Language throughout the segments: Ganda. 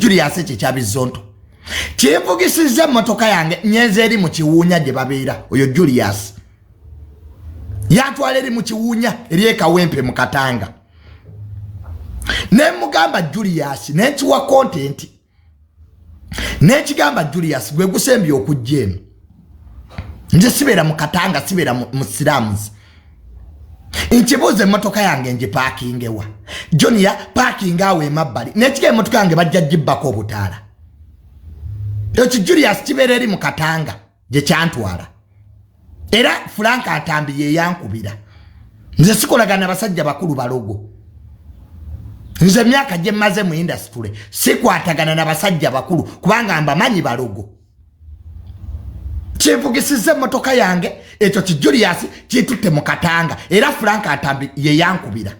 Julius Kyabizonto kyevugisiza motoka yange nyenze eri mu kiwunya gye babeera oyo Julius yatwala eri mu kiwunya eri ekawempe mu Katanga ne mugamba Julius nekiwa content nekigamba Julius gwe gusembye okujjemu nje sibera mu Katanga sibera mu Slums inchibuze motoka yange nje parking ewa Junior parking awe mabbali nekige motoka yange bajja jibbako obutaala Yochi Julius kibereri mu Katanga je kyantwala era Frank atambiye yankubira nze sikolagana basajja bakulu balogo nze myaka je maze mu industry sikwatagana na basajja bakulu kubanga mbamanyi balogo kyevugisize motoka yange ekyo ki Julius kitutte mu Katanga era Frank atambiye yankubira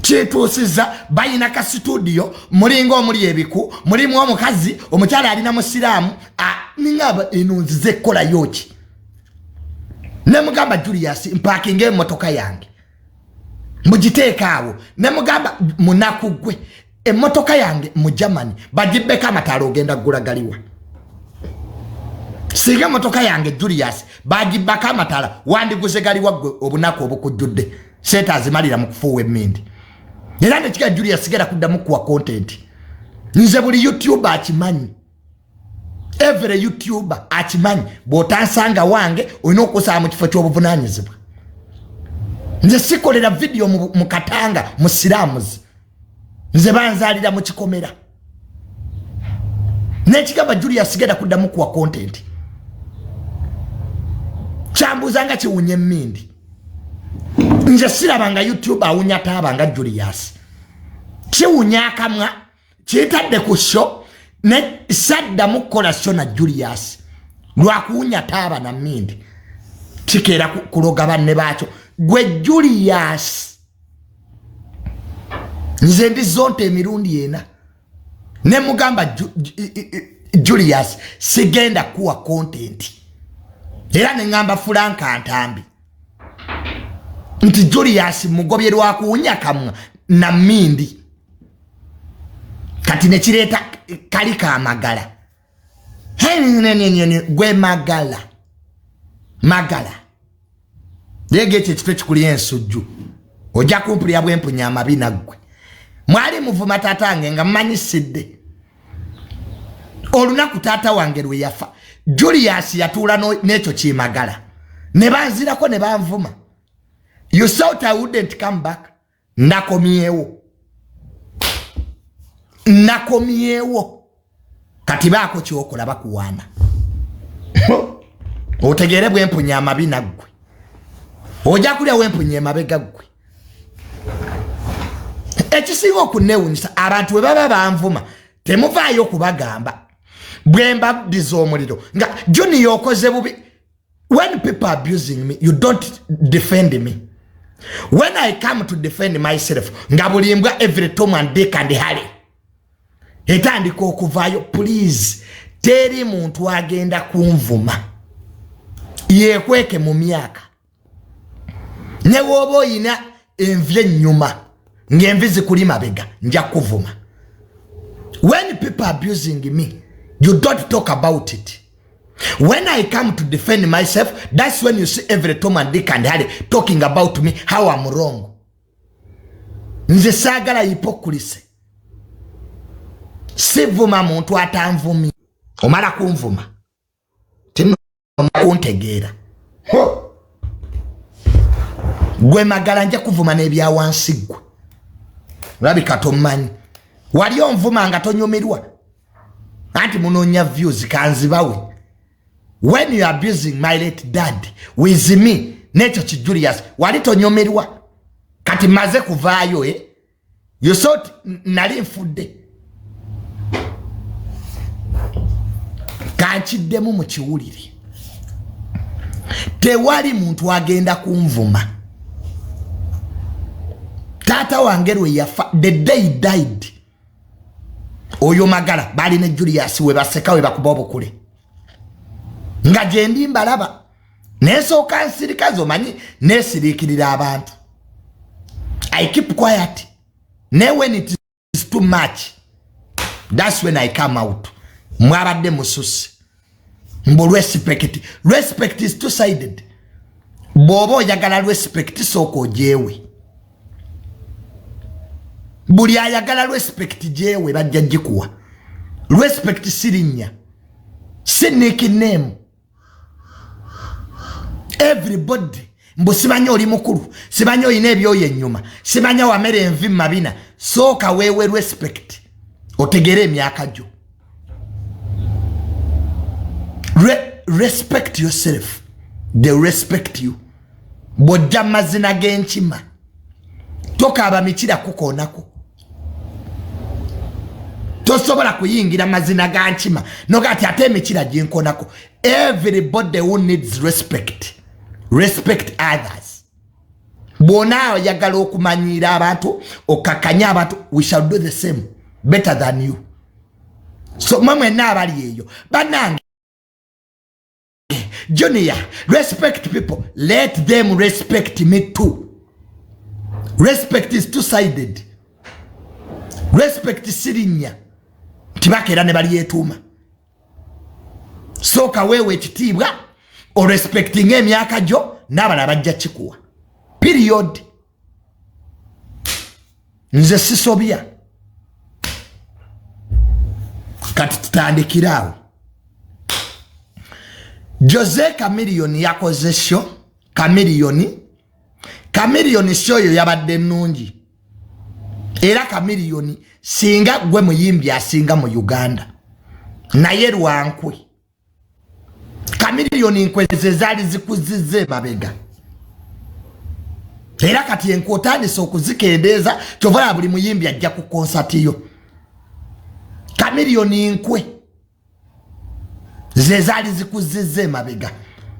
kyetusiza bayina ka studio mulingo omuli ebiku mulimu omukazi omukyala alina musiramu ningaba enunzize kola yoki ne mugamba Julius mpakinge emotoka yange mugiteekaawo ne mugamba munakugwe emotoka yange mu Germany bagibeka amatalo ogenda gulagaliwa siga motoka yange Julius bagibaka amatala wandiguze galiwa gwe obunako obukujjudde seta azimalira mu kufuwe mmindi era nekika Julius sigera kuddamu kuwa content nze buli YouTuber akimanyi every YouTuber akimanyi botansanga wange olina okusaa mu kifo ky'obuvunanyizibwa nze sikolera video mu Katanga mu Slums nze banzalira mu kikomera nekigamba Julius sigera kuddamu kuwa content chambuzanga chiwunye mmindi nje sirabanga YouTube awunya tabanga Julius chiwunya kamwa chitadde ku show ne sadda mukola show na Julius lwakuunya taba na mmindi tikera kuloga banne bacho gwe Julius nze ndi zonte emirundi yena ne mugamba Julius sigenda kuwa content era nengamba Frank antambi nti Julius mugobye lwakuunya kamwa na mmindi kati nekireta kalika amagala gwe magala lege ekyo kikuli ensujju ojja kumpulira bwempunya amabina gwe mwali muvuma tatange nga mmanyisidde olunaku taata wange lwe yafa Julius yatula n'ekyo kimagala ne banzirako ne banvuma you thought I wouldn't come back nakomyewo kati baako kyokola bakuwaana otegere bwempunya amabina gwe ojja kulya wempunya emabega gwe ekisinga okuneewunyisa abantu bwe baba banvuma temuvaayo okubagamba bwemba buddiza omuliro nga Junior okoze bubi when people are abusing me you don't defend me when I come to defend myself nga bulimbwa every Tom and Dick and Harry etandika okuvaayo please teri muntu agenda kunvuma yekweke mu myaka ne wobo ina envye nyuma ngenvi zikuli mabega nja kuvuma when people are abusing me you don't talk about it. When I come to defend myself, that's when you see every Tom and Dick and Harry talking about me, how I'm wrong. Nze sagala hypocrisy. Sivuma muntu atanvumi. Omala kunvuma. Tino kuntegera. Gwe magala nja kuvuma nebya wansigwe. Labi katomanyi. Wali onvuma nga tonyomerwa. Anti munonya views kanzibawe. When you are abusing my late dad with me, Necho Chi Julius, wali tonyomerwa. Kati maze kuvaayo you thought nali nfudde. Kanchiddemu mu kiwulire. Tewali muntu agenda kunvuma. Tata wange lwe yafa the day he died. Oyo magala bali ne Julius we baseka we bakuba obukule. Nga jendi mbalaba nesooka nsirikazo manyi nesirikirira abantu. I keep quiet. Ne when it is too too much. That's when I come out. Mwabadde mususi. Mbo respect. Respect is two-sided. Bobo yagala respect soko jewe. Buli ayagala respect jewe bajja jikuwa. Respect sirinya. Siniki name. Everybody. Mbo simanyo oli mukuru. Simanyo ine ebyoyo ennyuma. Simanyo wamere envi mabina. Soka wewe respect. Otegere emyaka gyo. Respect yourself. They respect you. Bojja mazina genchima. Toka abamikira kukonako. Tosobola kuyingira mazina ganchima. Nogati ate emikira jinkonako. Everybody who needs respect. Respect others. Bona yagala okumanyira abantu, okakanya abantu, we shall do the same. Better than you. So mama nabali eyo. Banange. Junior, respect people. Let them respect me too. Respect is two-sided. Respect sirinya. Tibakera ne bali yetuma. Soka wewe kitibwa o respecting emyaka jo nabala bajja kikuwa. Period. Nze sisobia. Kati tutandikirawo. Jose Chameleon yakoze show. Chameleon show yo yabadde nnungi. Era Chameleon singa gwe muyimbi asinga mu Uganda. Naye Lwankwe. Chameleon nkweze zali zikuzize mabega. Era kati enkotandise okuzikendeeza kyovala buli muyimbi ajja ku concert yo. Chameleon nkwe zezali zikuzize mabega.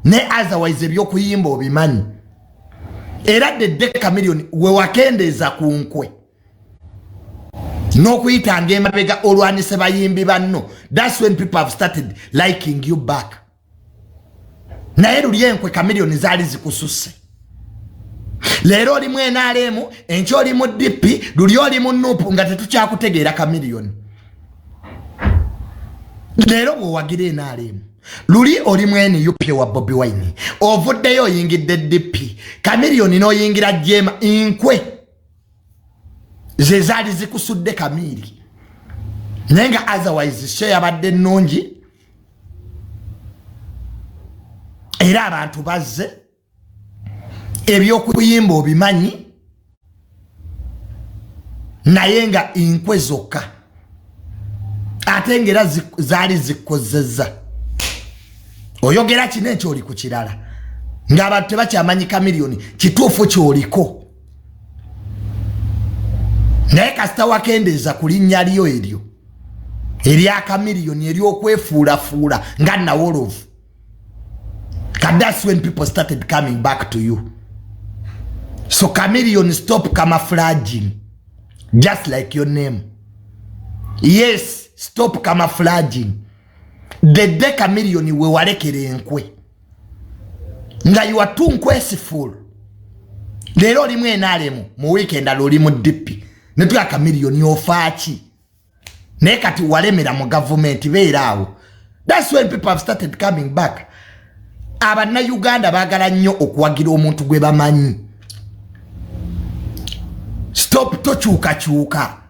Ne otherwise ebyokuyimba obimanyi. Era de Chameleon we wakendeeza ku nkwe. N'okuyitanga emabega olwanise bayimbi banno. That's when people have started liking you back. Naye luli enkwe Chameleon zali zikususe. Lero oli mu NRM, enkyo oli mu DP, luli oli mu NUP nga tetukyakutegeera Chameleon. Lero bw'owagira NRM. Luli oli mu NUP wa Bobi Wine. Ovuddeyo oyingidde DP. Chameleon n'oyingira Jema nkwe. Ze zali zikusudde Kamili. Nenga otherwise show yabadde nnungi. Era abantu bazze. Ebyokuyimba obimanyi. Naye nga inkwe zokka. Ate ngera zali zikozezza. Oyogera kino ekyo oli ku kirala. Ng'abantu tebakyamanyi Chameleon kituufu kyoliko. Naye kasita wakendeeza ku linnya lyo eryo. Erya Chameleon ery'okwefuulafuula nga Nawolovu. That's when people started coming back to you. So Chameleon, stop camouflaging. Just like your name. Yes, stop camouflaging. The day Chameleon we walekere enkwe. Nga you are too nkwesiful. Lero oli mu NRM mu weekend ali mu DP. Netuya Chameleon ofaachi. Ne kati walemera mu government beerawo. That's when people have started coming back. Abanna Uganda bagala nnyo okuwagira omuntu gwe bamanyi. Stop tochuka.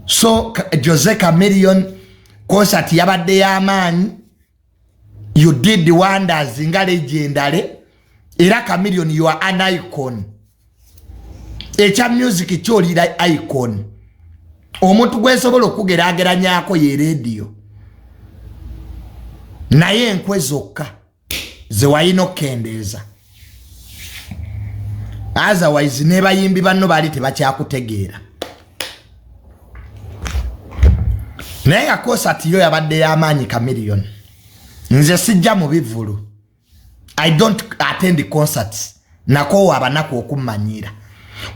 So Jose Chameleon concert yabadde y'amaanyi. You did the wonders nga legendary. Era Chameleon you are an icon. Echa music kyolira icon. Omuntu gwesobola okugerageranyako ye radio. Naye enkwe zokka ze wayina okkendeeza. Otherwise ne bayimbi banno bali tebakyakutegeera. Naye nga concert yo yabadde y'amaanyi Chameleon. Nze sijja mu bivulu. I don't attend concerts. Nako abanaku okumanyira.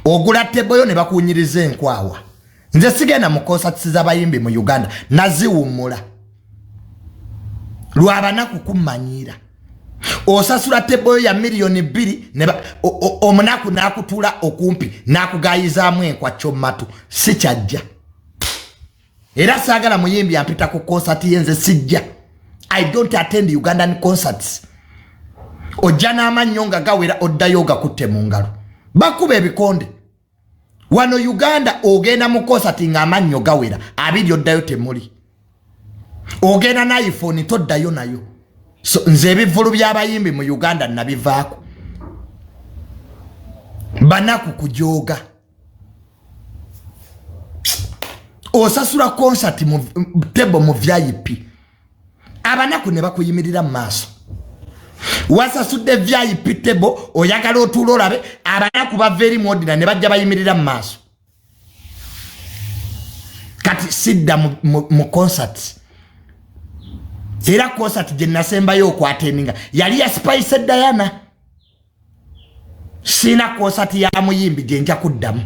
Ogula teboyo ne bakunyiriza enkwawa. Nze sigenda mu concerts z'abayimbi mu Uganda naziwummula. Lwabanaku kumanyira. Osasula teboyo ya $2 million omunaku nakutula okumpi nakugayizaamu enkwa kyomatu sikyajja. Era sagala muyimbi ampita ku concert yenze sijja. I don't attend Ugandan concerts. Ojana amanyonga gawera oddayo gakutte mu ngalo. Bakube ebikonde. Wano Uganda ogenda mu concert nga amannyo gawera abiri oddayo temuli. Ogenda na iPhone toddayo nayo. So nze ebivulu by'abayimbi mu Uganda nabivaako. Banaku kujoga. Osasula concert mu table mu VIP. Abanaku ne bakuyimirira mu maaso. Wasasudde VIP table oyagala otulo olabe abanaku ba very modern ne bajja bayimirira mu maaso. Kati sidda mu concert. Era concert je nasembayo okwateninga yali ya Spice Diana. Sina concert ya muyimbi je nja kuddamu.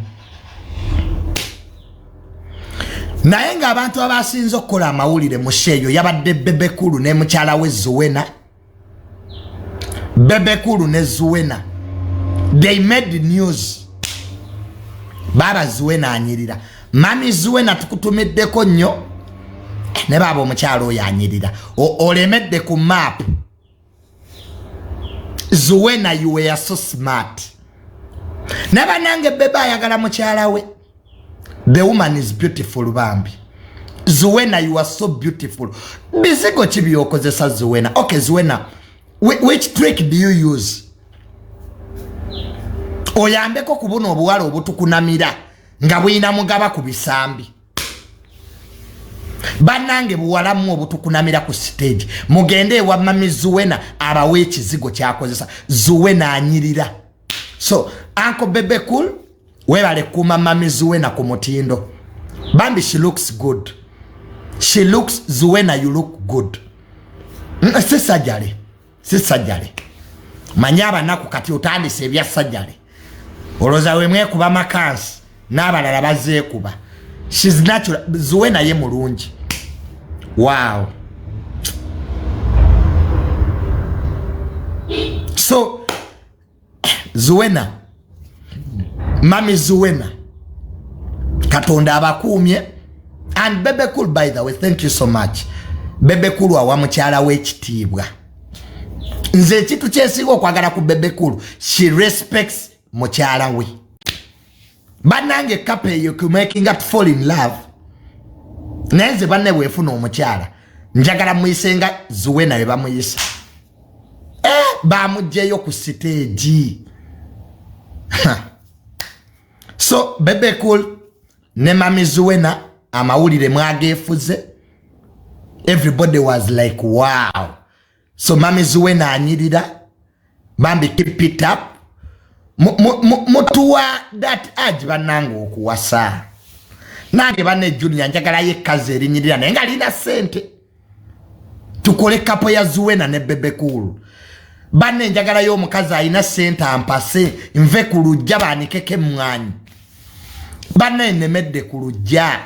Naye nga abantu abasinze okukola amawulire mu sheeyo yabadde Bebe Cool ne mukyala we Zuwena. Bebe Cool ne Zuwena. They made news. Baba Zuwena anyirira. Mami Zuwena tukutumiddeko nnyo. Ne baba omukyala oyo anyirira. Olemedde ku map. Zuwena, you were so smart. Neba nange Bebe ayagala mukyala we. The woman is beautiful, Bambi. Zuwena, you are so beautiful. Bizigo chibi okozesa Zuwena. Okay, Zuwena, which trick do you use? Oyambeko kubuno obuwala obutukunamira nga bwina mugaba ku bisambi. Banange buwala mu obutukunamira ku stage. Mugende wa mami Zuwena abawe ekizigo kyakozesa. Zuwena anyirira. So, Uncle Bebe Cool, webale kuma mami Zuwena ku mutindo. Bambi, she looks good. She looks, Zuwena, you look good. Sisajale. Sisajale. Manyaba naku kati otandise ebya sajale. Oloza wemwe kuba makansi. N'abalala bazze kuba. She's natural. Zuwena ye mulungi. Wow. So, Zuwena. Mami Zuwena. Katonda abakumye. And Bebe Cool, by the way, thank you so much. Bebe Cool wa mukyala w'ekitiibwa. Nze kitu kyesiga okwagala ku Bebe Cool. She respects mukyala we. Banange couple you making up fall in love. Nenze banne bwefuna omukyala. Njagala muyisenga Zuwena we bamuyisa. Bamugyeyo ku stage. So Bebe Cool ne mami Zuwena amawulire mwagefuze. Everybody was like wow. So mami Zuwena anyirira. Bambi keep it up. Mutuwa that age banango okuwasa. Nange bane Junior njagala ye kaze erinyirira nenga lina sente. Tukole kapo ya Zuwena ne Bebe Cool. Bane njagala yo mukazi alina sente ampase nve ku lujja banikeke mwanyi. Bane nemedde ku lujja.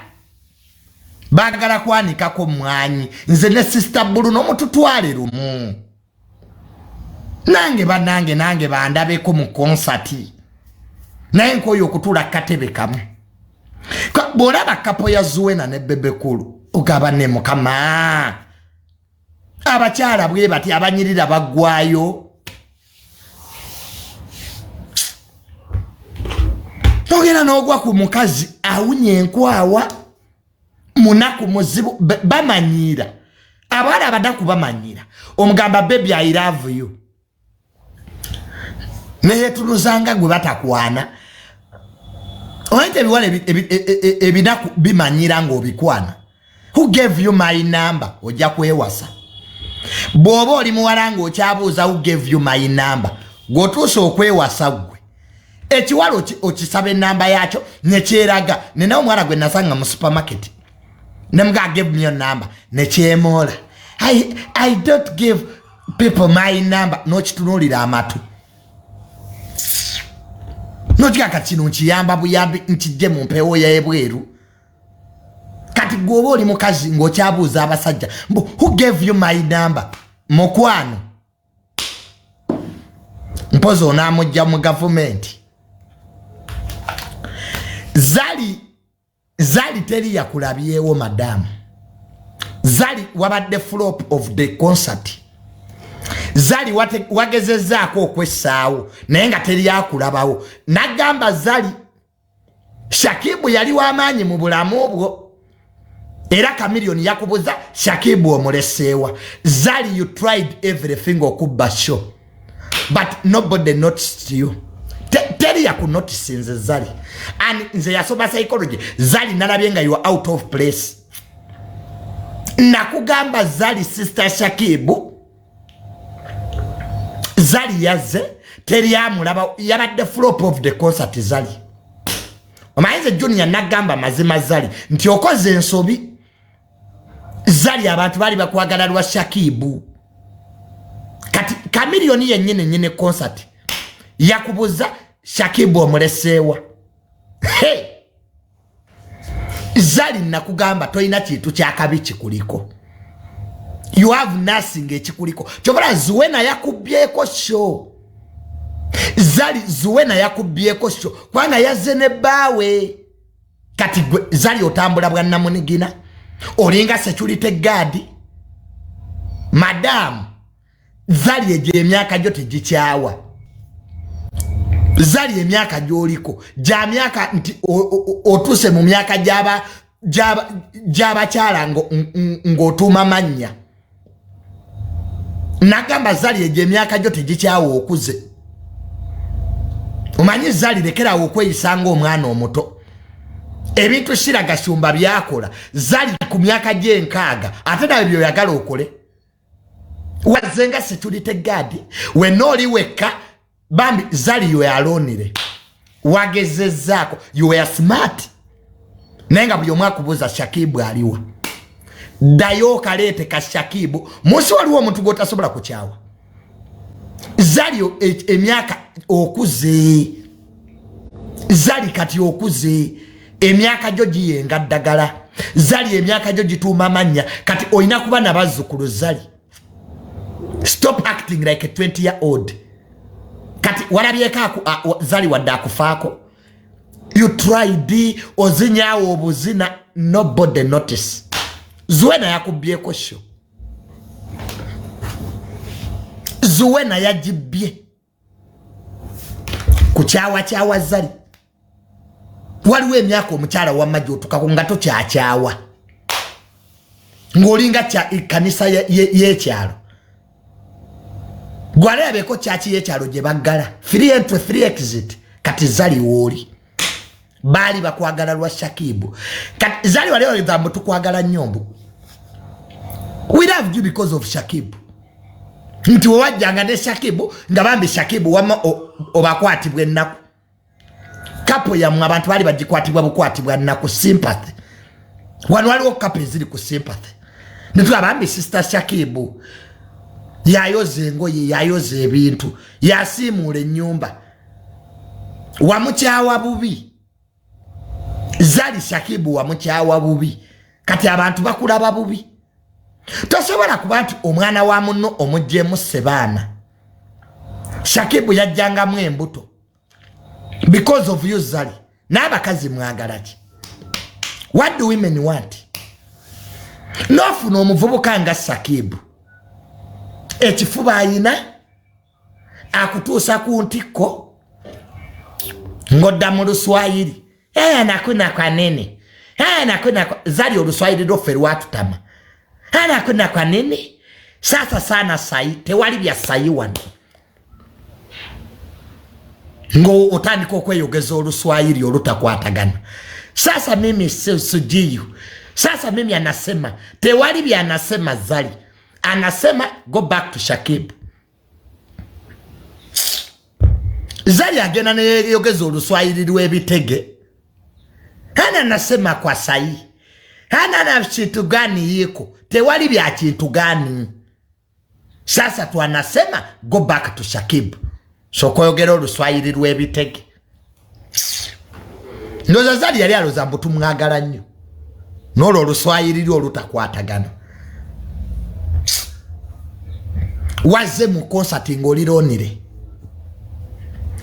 Bagala kwanikako mwanyi. Nze ne sister Bulu n'omututwale lumu. Nange banange nange bandabeko mu concert. Naye nkoyo okutula katebe kamu. Bw'olaba kapo ya Zuwena ne Bebe Cool ogaba ne mukama. Abakyala bwe bati abanyirira baggwayo. Ogera n'ogwa ku mukazi awunye enkwawa. Munaku muzibu bamanyira. Abala abadaku bamanyira. Omugamba baby I love you. Neye tuluzanga gwe batakwana. Oente biwale ebidaku bimanyira ngo bikwana. Who gave you my number? Ojja kwewasa. Bwoba oli muwala ngo okyabuuza who gave you my number? Gotuusa okwewasa gwe. Ekiwalo okisaba enamba yakyo nekyeraga. Nina omwana gwe nasanga mu supermarket. Nemuga give me your number. Nekyemola. I don't give people my number. No kitunulira amatu. Notika kino nkiyamba buyambi nkijje mu mpewo ya ebweru. Kati gwoba oli mukazi ng'okyabuuza abasajja. Who gave you my number? Mukwano. Mpozo onaamujja mu gavumenti. Zali Zali teri yakulabyewo madam. Zali wabadde flop of the concert. Zali wagezezaako okwessaawo naye nga teri yakulabawo. Nagamba Zali Shakibu yali w'amaanyi mu bulamu obwo. Era Chameleon yakubuza Shakibu omuleseewa. Zali, you tried everything okubba show. But nobody noticed you. Teri yakunotice nze Zali. And nze yasoma psychology. Zali nalabye nga you are out of place. Nakugamba Zali sister Shakibu. Zali yazze. Teri yamulaba. Yabadde flop of the concert Zali. Omanyize Junior nagamba mazima Zali. Nti okoze ensobi. Zali abantu bali bakwagala lwa Shakibu. Kati Chameleon yennyine concert. Yakubuza Shakibu omuleseewa. Hey! Zali nakugamba toyina kintu kyakabi kikuliko. You have nothing ekikuliko. Kyobala Zuwena yakubyeko show. Zali Zuwena yakubyeko show. Kwanga yazze ne baawe. Kati gwe Zali otambula bwa namunigina. Olinga security guard. Madam Zali eje emyaka gyo tegikyawa. Zali emyaka gyoliko. Ja myaka nti otuse mu myaka jaba kyala ng'otuuma mannya. Nagamba Zali eje emyaka gyo tegikyawa okuze. Omanyi Zali lekerawo okweyisanga omwana omuto. Ebintu Shiraga Shumba byakola. Zali ku myaka gye 6 ate nawe byoyagala okole. Wazenga security guard wenoli weka bambi Zali you were alone. Wagezezaako you were smart. Nenga buli omwa kubuza Shakibu aliwa. Dayo kalete ka Shakibu musi waliwo omuntu gotasobola kukyawa. Zali emyaka okuze. Zali kati okuze. Emyaka gyo giyenga ddagala. Zali emyaka gyo gituuma mannya. Kati oyina kuba nabazzukulu Zali. Stop acting like a 20-year-old. Kati walabyeko Zali wadde akufaako. You tried ozinyawo obuzina nobody notice. Zuwena yakubyeko show. Zuwena yagibye. Kukyawa Zali. Waliwo emyaka omukyala w'amagye otukako nga tokyakyawa. Ng'olinga kanisa y'ekyalo. Gwalabeko kyaki y'ekyalo gye baggala. Free entry, free exit. Kati Zali woli. Bali bakwagala lwa Shakibu. Kati Zali wali walizambo tukwagala nyombo. We love you because of Shakibu. Nti wajjanga ne Shakibu nga bambi Shakibu wama obakwatibwa ennaku. Kapo ya abantu bali bagikwatibwa bukwatibwa ennaku sympathy. Wano waliwo kapo eziri ku sympathy. Nitwa bambi sister Shakibu. Yayoze engoye, yayoze ebintu, yasiimula ennyumba. Wamukyawa bubi. Zali Shakibu wamukyawa bubi. Kati abantu bakulaba bubi. Tosobola kuba nti omwana wa munno omuggyemu ssebaana. Shakibu yajjangamu embuto. Because of you Zali. N'abakazi mwagala ki? What do women want? Nofuna omuvubuka nga Shakibu. Ekifuba ayina akutuusa ku ntikko ngodda mu Luswayiri. Nakuna kwa nene. Nakuna kwa Zali Oluswayiri lwaffe lwatutama. Nakuna kwa nene. Sasa sana sayi. Tewali bya sayi wano. Ngo otandika okweyogeza Oluswayiri olutakwatagana. Sasa mimi sujiyu. Sasa mimi anasema. Tewali bya anasema Zali. Anasema go back to Shakibu. Zali agena neyogeza Oluswayiri lw'ebitege. Anasema kwa sayi. Na kintu gani yiko. Tewali bya kintu gani. Sasa tu anasema go back to Shakibu. So koyogera Oluswayiri lw'ebitege. Ndoza Zali yali aloza mbutu mwagala nnyo. Nolwo Oluswayiri lyo olutakwatagana. Waze mu concert ng'olironire.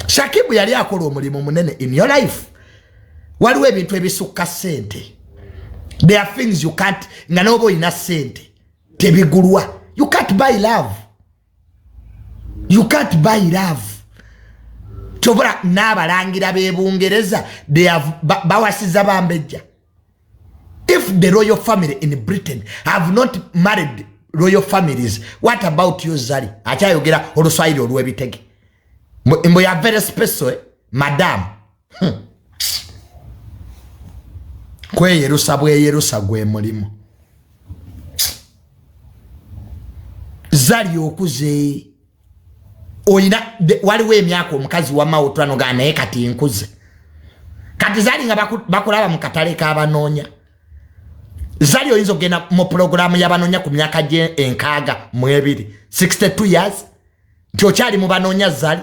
Shakibu yali akola omulimu munene in your life. waliwo ebintu ebisukka sente. There are things you can't, nga nobo ina sente tebigulwa. You can't buy love. You can't buy love. Chobora n'abalangira b'Ebungereza they have bawasiza bambejja. If the royal family in Britain have not married royal families, what about you, Zari? Achayogera oluswahili olw'ebitege. Mbo ya very special, madam. Kwe yerusa gwe mulimo. Zari okuze oina waliwo emyaka omukazi wa mawutano ga naye kati nkuze. Kati Zari nga bakulaba mu katale k'abanoonya. Zari oyinza ogenda mu programu y'abanoonya ku myaka gye enkaaga mu ebiri 62 years nti okyali mu banoonya Zari.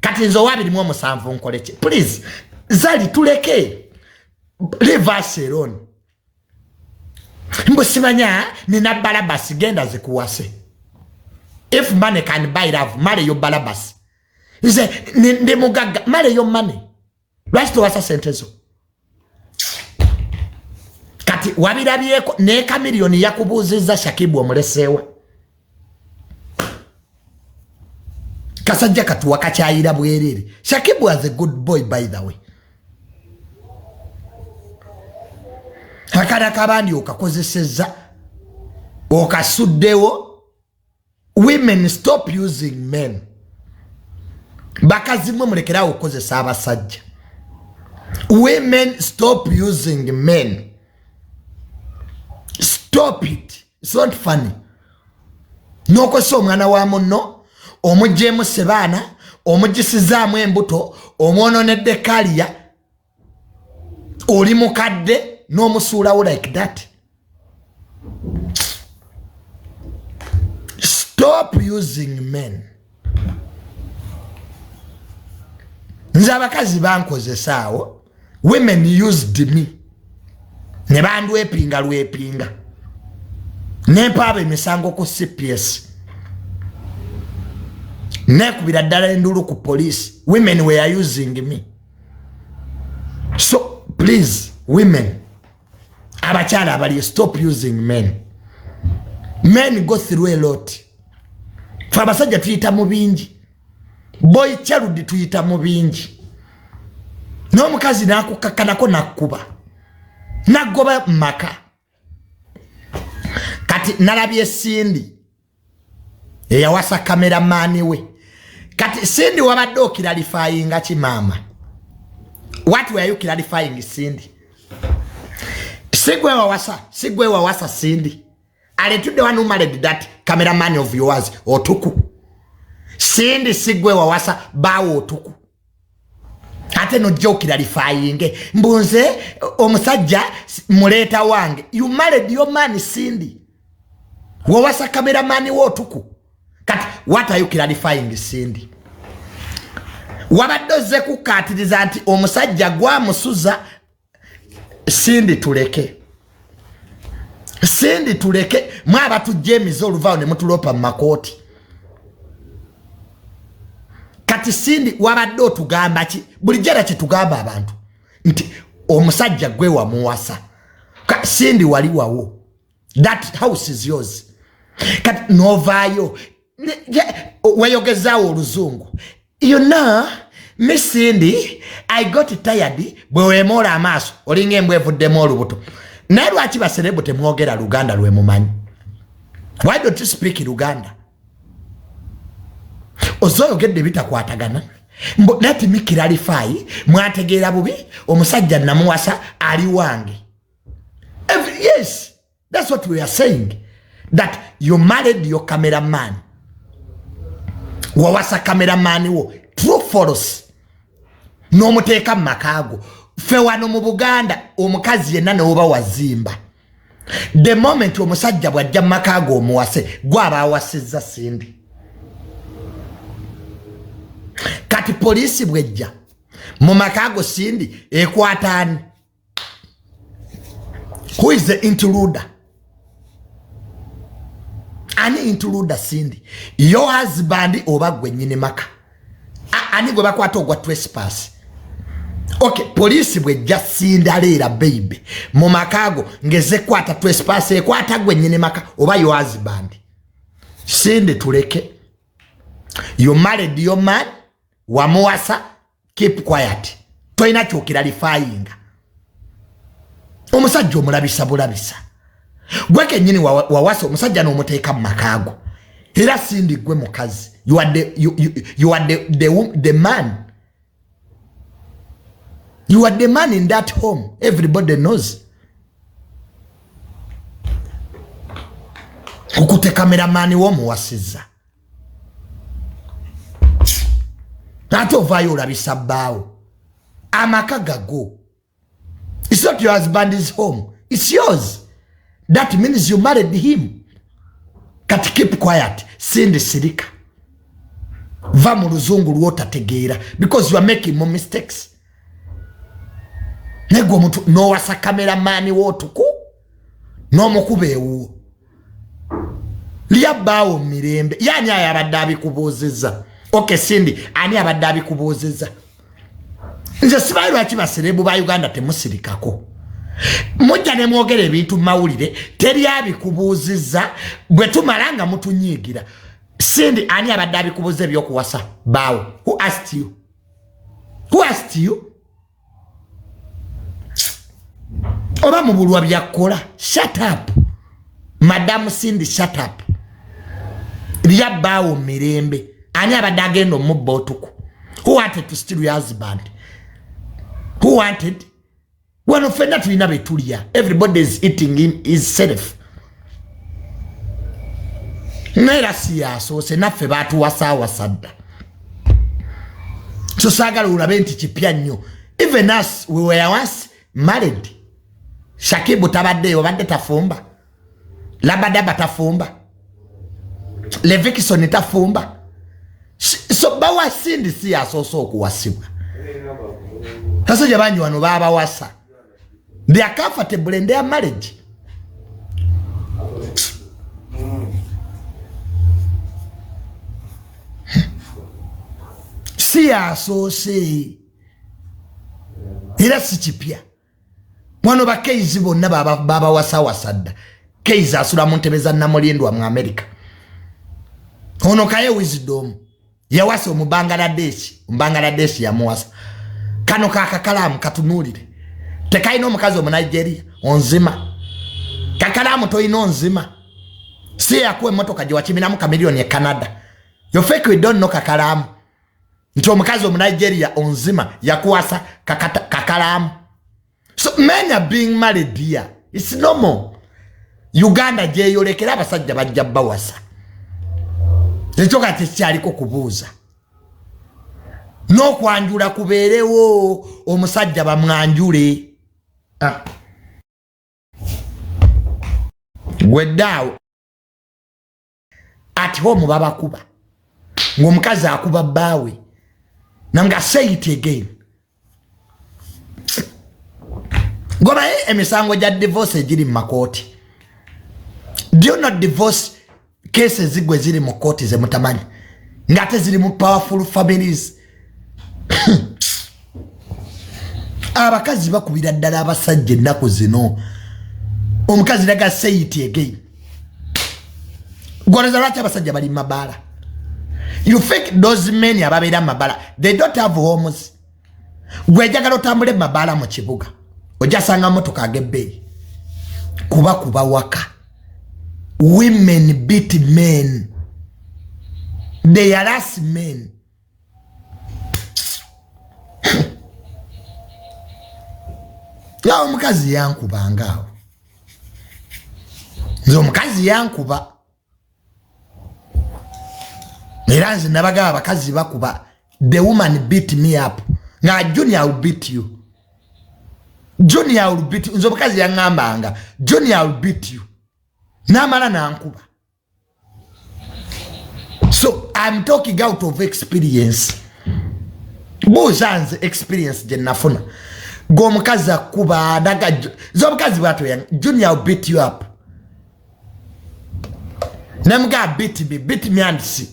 Kati nzo 27 nkoleki. Please Zari tuleke. Leave us alone. Mbo simanya nina Barabas genda zikuwase. If money can buy love, marry your Barabas. Nze ndi mugaga, marry your money. Lwaki tuwasa sentezo. Kati wabirabyeko neka miliyoni yakubuuziza Shakibu omulesewa. Kasajja katuwa kakyayira bwerere. Shakibu was a good boy by the way. Hakana kabandi okakozeseza okasuddewo. Women stop using men. Bakazi mwe mulekerawo okozesa abasajja. Women stop using men. Stop it. It's not funny. Nokosa omwana wa munno omugjeemu sebaana omugisizaamu embuto omwononedde kaliya oli mukadde n'omusuulawo like that. Stop using men. Nze abakazi bankozesaawo. Women used me. Ne bandwepinga lwepinga. Nempaaba emisango ku CPS. Nekubira ddala endulu ku police. Women were using me. So please, women, abakyala abali stop using men. Men go through a lot. Fabasajja tuyita mu bingi. Boy child tuyita mu bingi. N'omukazi n'akukakkanako nakkuba. Nagoba maka. Kati nalabye Cindy eyawasa cameraman we. Kati Cindy wabadde okiralifyinga ki mama? What were you clarifying, Cindy? Sigwe wawasa Cindy. Are you the one who married that cameraman of yours Otuku? Cindy sigwe wawasa bawo Otuku. Ate no joke clarifying. Mbunze omusajja muleta wange. You married your man Cindy. Wawasa cameraman wo Otuku. Kati what are you clarifying, Cindy? Wabadoze kukatiriza nti omusajja gwa musuza. Cindy tuleke. Cindy tuleke. Mwaba tujemizo oluvao ne mutulopa makoti. Kati Cindy wabadde tugamba ki bulijera kitugamba abantu nti omusajja gwe wa muwasa. Cindy wali wawo. That house is yours. Kati novayo wayogezaawo oluzungu. You know, Miss Cindy, I got tired. Bwe wemola amaaso olinga embwa evuddemu olubuto. Naye lwaki baserebo temwogera Luganda lwe mumanyi? Why don't you speak Luganda? Ozoyogedde bitakwatagana. Let me clarify. Mwategeera bubi omusajja namuwasa ali wange. Yes, that's what we are saying. That you married your cameraman. Wawasa cameraman wo. True false. No muteeka makago. Fe wano mu Buganda omukazi yenna ne oba wazimba. The moment omusajja bwajja makago omuwase gwaba awasizza Cindy. Kati polisi bwejja mu makago Cindy ekwatani. Who is the intruder? Ani intruder Cindy? Your husband oba gwe nyine maka. Ani gwe bakwata ogwa trespass. Okay, police bwe jasindalera baby mu makago ngeze kwata trespass kwata gwe nyine maka oba yo husband sinde tuleke you married your man wamuwasa keep quiet toina kyokiralifying omusajja omulabisa bulabisa gweke nyini wawasa omusajja n'omuteeka mu makago era sindi gwe mukazi you are the man. You are the man in that home. Everybody knows. Ukute cameraman womu wasiza. Nato vayo labisa bao. Amakaga go. It's not your husband's home. It's yours. That means you married him. Kati keep quiet. Sindi sirika. Vamu luzungu luota tegeira. Because you are making more mistakes. Nego mtu no wasa cameraman wotuku no mukube uwo liya bawo mirembe yani abadde kubozeza. Okay sindi ani abadde kubozeza nze sibayo akibaserebu ba Uganda temusirikako mujja ne mwogere ebintu mawulire teri abikubozeza bwe tumalanga mutunyigira sindi ani abadde kuboze byokuwasa bawo who asked you oba mubulwa byakola shut up Madam Cindy shut up liya bawo mirembe ani abadagendo mubba otuku who wanted to steal your husband who wanted one offender tulina betulia everybody is eating in his self nera siyaso se naffe batu wasadda so sagala ulabe nti kipya nnyo even us we were once married. Shakibu tabadde obadde tafumba labada tafumba Levikison tafumba so bawa sindi si asoso okuwasibwa sasa jabanyi wano baba wasa they are comfortable in their marriage si asose ila si chipia Mwano ba keizi bonna baba wasadda. Keizi asula muntebeza namulindwa mu America. Ono kaye wisdom. Yawase mu Bangladesh ya muwasa. Kano kakalamu katunulire. Tekaino mukazi mu Nigeria onzima. Kakalamu toino onzima. Si yakuwe motoka je wachimina mu kamilioni ya Canada. You fake we don't know kakalamu. Ncho mukazi mu Nigeria onzima yakuwasa kakalamu. So men are being married here. It's normal. Uganda je yolekera abasajja bajja bawasa. Echoka techaliko kubuza. No kwanjula kuberewo omusajja bamwanjule. Gweddawo. At home baba kuba. Ngomukazi akuba bawe. Nanga say it again. Goma emisango ja divorce jiri makoti. Do you not divorce cases zigwe ziri mukoti ze mutamanyi? Ngate ziri mu powerful families. Abakazi bakubira ddala abasajja ennaku zino. Omukazi naga say it again. Goreza lwaki abasajja bali mabala. You fake those men ababeera mabala. They don't have homes. Gwejagala otambule mabala mu kibuga. Ojasanga motoka agebe. Kuba waka. Women beat men. They harass men. Ya omukazi yankuba ngaawo. Nze omukazi yankuba. Era nze nabagaba abakazi bakuba. The woman beat me up. Nga Junior will beat you. Junior will beat you. Nze omukazi yangambanga. Junior will beat you. Namala nankuba. So I'm talking out of experience. Bozanze experience je nafuna. Go mukazi akuba daga zo mukazi watu yang Junior will beat you up. Namga beat me and see.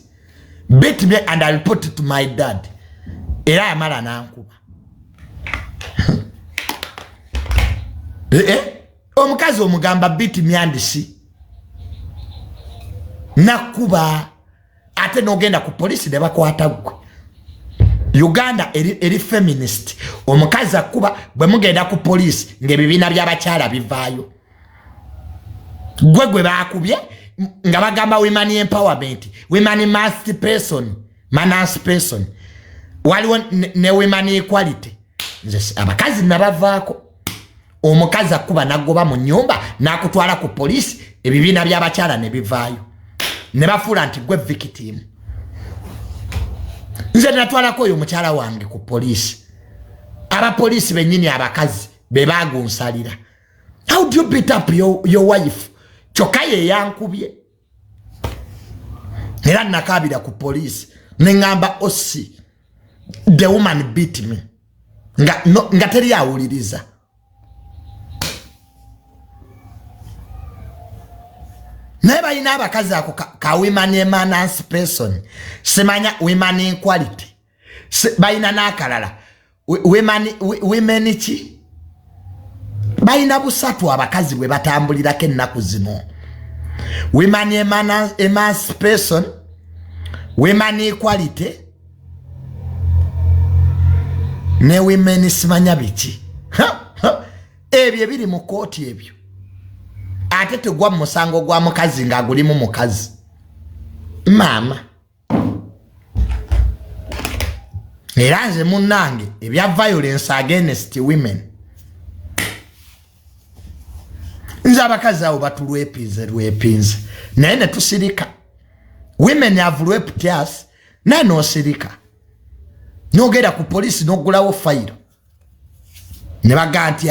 Beat me and I'll put it to my dad. Era amala nankuba. omukazi omugamba biti myandisi nakuba ate nogenda ku polisi ne bakwata gwe. Uganda eri feminist. Omukazi akuba bwe mugenda ku polisi ng'ebibiina by'abakyala bivaayo. Gwe bakubye nga bagamba women empowerment, women must person, manas person. Waliwo ne women equality. Abakazi nabavaako. Omukazi akuba nagoba mu nyumba nakutwala ku polisi ebibiina by'abakyala ne bivaayo. Ne bafuula nti gwe victim. Nze natwalako oyo mukyala wange ku polisi. Aba polisi bennyini abakazi be bagunsalira. How do you beat up your wife? Kyokka ye yankubye. Era nakabira ku polisi ne ngamba osi the woman beat me. Nga teri awuliriza. Naye balina abakazi ako ka women eminence person. Semanya women equality. Balina n'akalala. Women ki? Balina busatu abakazi bwe batambulirako ennaku zino. Women eminence person, women equality, ne women simanya biki. Ebyo biri mu kooti ebyo. Ate tegwa musango gwa mukazi nga gulimu mukazi. Mama. Era nze munnange ebya violence against women. Nze abakazi abo batulwepinze. Naye ne tusirika. Women have raped us. Naye nosirika. Nogera ku polisi nogulawo fayiro. Ne baga nti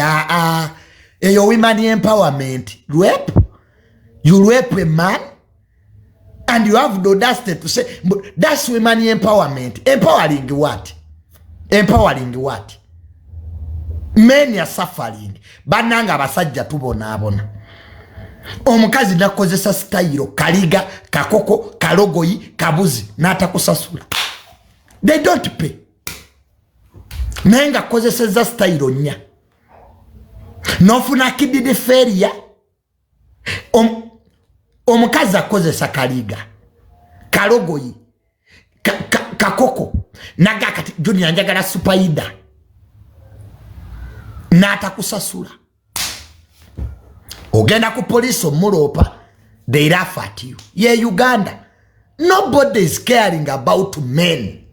eyo women empowerment. Rape? You rape a man? And you have the audacity to say, that's women empowerment. Empowering what? Empowering what? Men are suffering. Bananga abasajja tubona. Omukazi nakozesa style kaliga, kakoko, kalogoyi, kabuzi, natakusasula. They don't pay. Nenga kozesa style nya. Nofuna kidide feria. Omukazi akozesa kaliga, kalogoyi, kakoko, nagakati Junior njagala supaida. Natakusasula. Ogenda ku police omulopa, they laugh at you. Yeah, Uganda. Nobody is caring about men.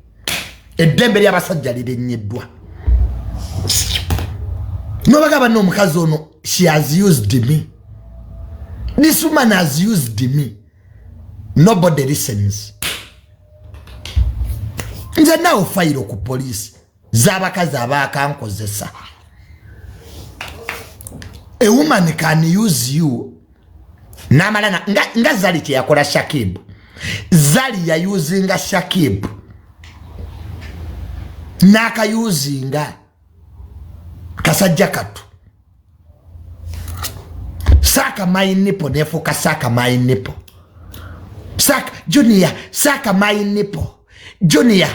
Eddembe ly'abasajja lirenyeddwa. Nobagaba n'omukazi ono, she has used me. This woman has used me. Nobody listens. Nze nawe fayiro ku police z'abakazi abakankozesa. A woman can use you. Namalana nga Zali yakola Shakib. Zali ya usinga Shakib. Naka usinga kasajja katu. Saka my nipple nefuka saka my nipple. Saka Junior, saka my nipple. Junior.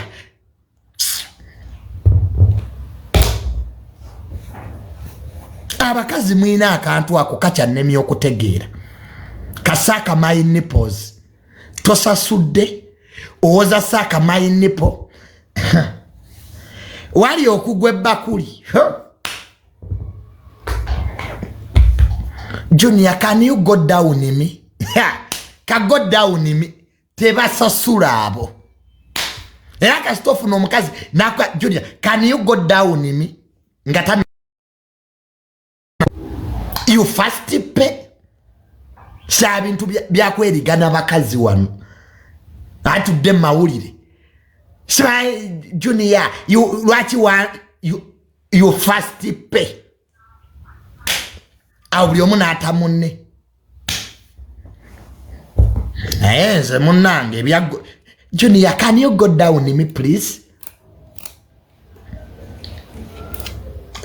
Abakazi mwina akantu ako kacha nemi okutegeera. Kasaka my nipples. Tosasudde. Owoza saka my nipple. Wali okugwe bakuli. Junior, can you go down in me? Ka go down in me. Teba sasura abo. Era ka stofu no mukazi. Nakwa Junior, can you go down in me? Ngata you fast pay. Sabintu byakwerigana bakazi wano. Atu dem mawulire. Try Junior, what you want, you fast pay. Awuli omuna atamunne. Nze munange byago. Junior, can you go down in me please?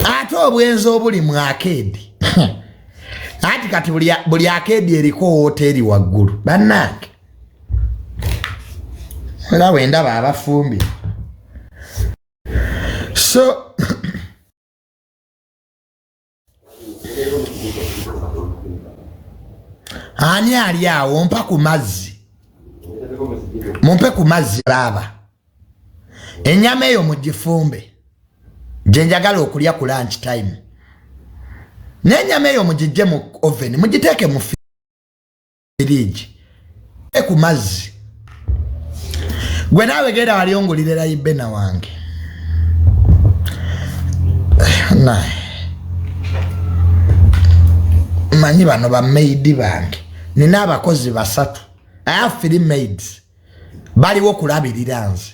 Ato obwenzo obuli mu arcade. Ati kati buli arcade eriko hoteli waggulu. Bannange. Era wenda babafumbi. So Ani ali awo mpa ku mazzi. Mumpe ku mazzi laba. Enyama eyo mugifumbe. Gye njagala okulya ku lunch time. N'enyama eyo mugijje mu oven, mugiteeke mu fridge. Ku mazzi. Gwe naawe genda wali ongulirira Ibena wange. Manyi bano ba maid bange. Nina abakozi basatu. I have 3 maids. Baliwo kulabirira nze.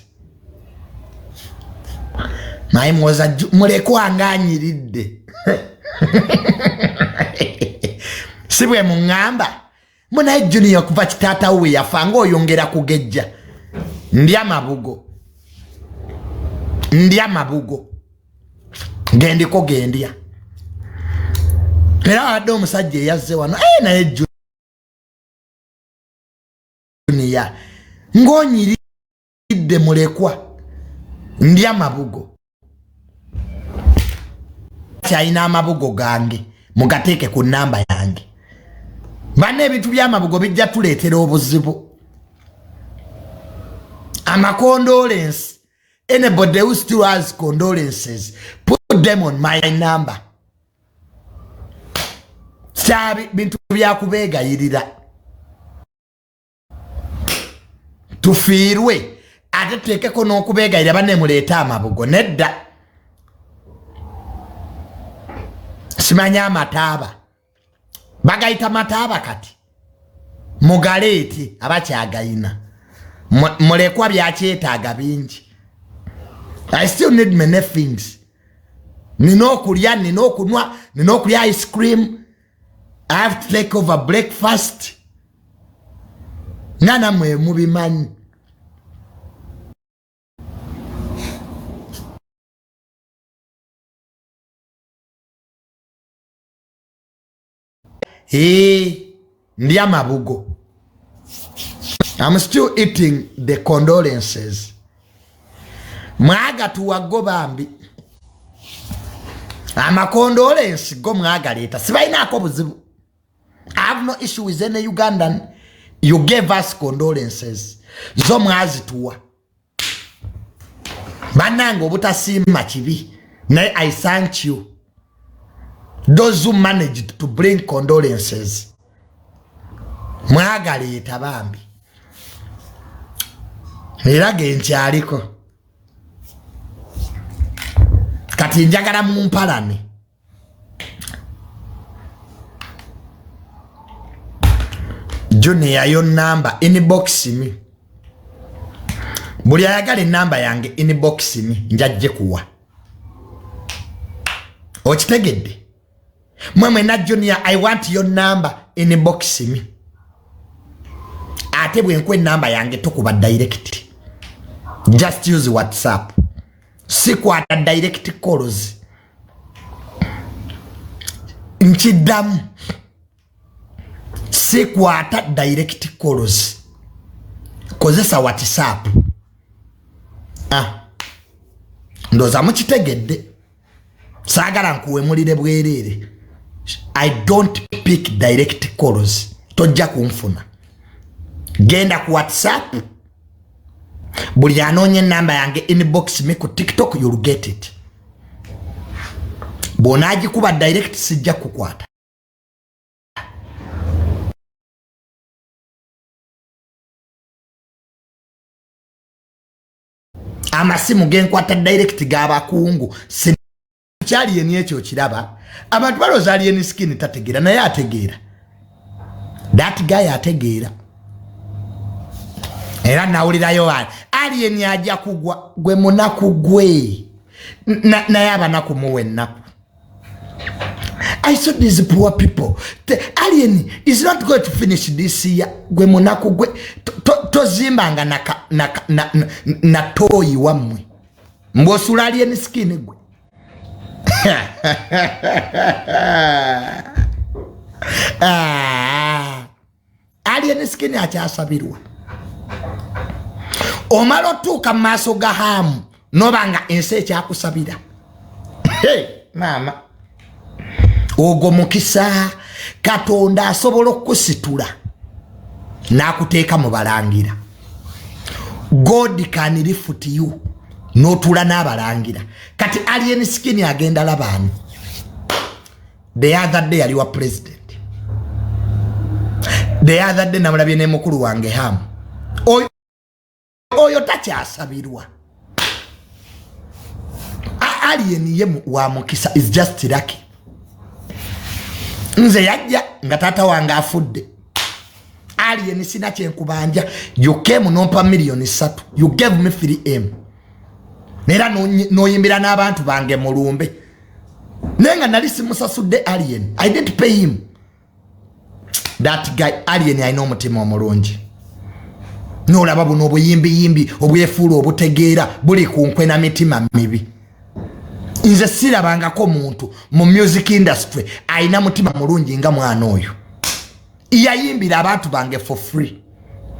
Naye mwoza muleko anganyiridde. Sibwe mungamba. Muna Junior kuva kitata uwe yafanga oyongera kugejja. Ndya mabugo. Gendiko gendya. Era wadde omusajja yazze wano. Naye Junior ng'onyiridde mulekwa. Ndya mabugo. Kyalina amabugo gange mugateeke ku namba yange. Bane ebintu by'amabugo bijja tuleetera obuzibu. Condolence. Anybody who still has condolences, put them on my number. Sabi bintu byakubegayirira. Tufiirwe ate tuteekeko n'okubegayirira bane muleeta amabugo nedda. Simanya amataaba. Bagayita mataaba kati. Mugaleeti abakyagayina. Mulekwa byakyetaaga bingi. I still need many things. Nina okulya, nina okunwa, nina okulya ice cream. I have to take over breakfast. Nana mwe mubimanyi. Ndya mabugo. I'm still eating the condolences. Mwaga tuwago bambi. Condolence go mwaga leta. Sibaina ako buzibu. I have no issue with any Ugandan. You gave us condolences. Zo mwazi tuwa. Banango butasima chibi. I thank you. Those who managed to bring condolences. Mwaga leta bambi. Mirage nchaliko. Kati njagala mumpalane. Junior your number inbox me. Buli ayagala namba yange inbox me njajje kuwa. Okitegedde. Mwemwe na Junior I want your number inbox me. Ate bwe nkwe namba yange tokuba direct. Just use WhatsApp. Sikwata direct calls. Nchidamu. Sikwata direct calls. Kozesa WhatsApp. Ndoza mukitegedde. Sagala nkuwe mulire bwerere. I don't pick direct calls. Tojja kunfuna. Genda ku WhatsApp. Buli anonye namba yange inbox me ku TikTok, you'll get it. Bonaji kuba direct sijja kukwata. Amasimu genkwata direct gaba kungu. Chali yeni ekyo kiraba. Abantu balozali yeni skin tategera naye ategera. That guy ategera. Era nawulirayo alien ajja kugwa gwe munaku gwe na yaba nakumuwe ennaku. I saw these poor people. The alien is not going to finish this year. Gwe munaku gwe tozimbanga na toyi wamwe. Mbosula alien skin gwe. Alien skin akyasabirwa. Omalo tuka maso gahamu nobanga ense ekyakusabira. Hey mama. Ogwo mukisa Katonda asobola okusitula nakuteeka mu balangira. God can lift you notula n'abalangira. Kati alien skin agenda labani. The other day aliwa president. The other day namulabye ne mukulu wange Ham. Oyo takyasabirwa. Alien ye wa mukisa is just lucky. Nze yajja nga tata wange afudde. Alien sina kyenkubanja. You came nompa million 3. You gave me 3M. Nera noyimbira n'abantu bange mulumbe. Nenga nali simusasudde alien. I didn't pay him. That guy alien I know mutima omulungi. Nolaba buno obuyimbi obwefuula obutegeera buli kunkwe na mitima mibi. Nze sirabangako muntu mu music industry aina mutima mulungi nga mwana oyo. Yayimbira abantu bange for free.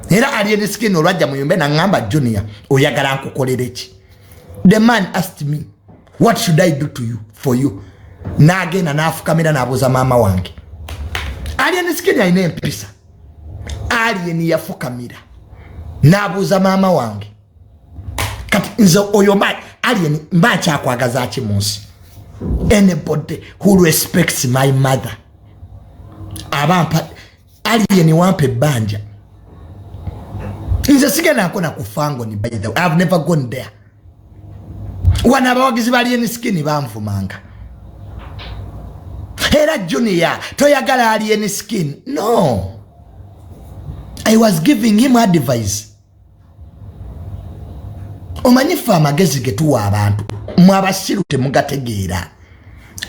Era alien skin olwajja muyumbe na ngamba Junior oyagala nkukolere ki. The man asked me, what should I do to you for you? Nagenda nafukamira nabuza mama wange. Alien skin aina empisa. Alien yafukamira nabuza mama wange. Kati nze oyo mai alien mba kyakwagaza ki munsi. Anybody who respects my mother abampa alien wampe banja. Nze sigenda nkona kufango ni by the way. I've never gone there. Wana abawagizi ba alien skin banvumanga. Era Junior toyagala alien skin. No. I was giving him advice. Omanyifa amagezi getuwa abantu mwabasiru temugategeera.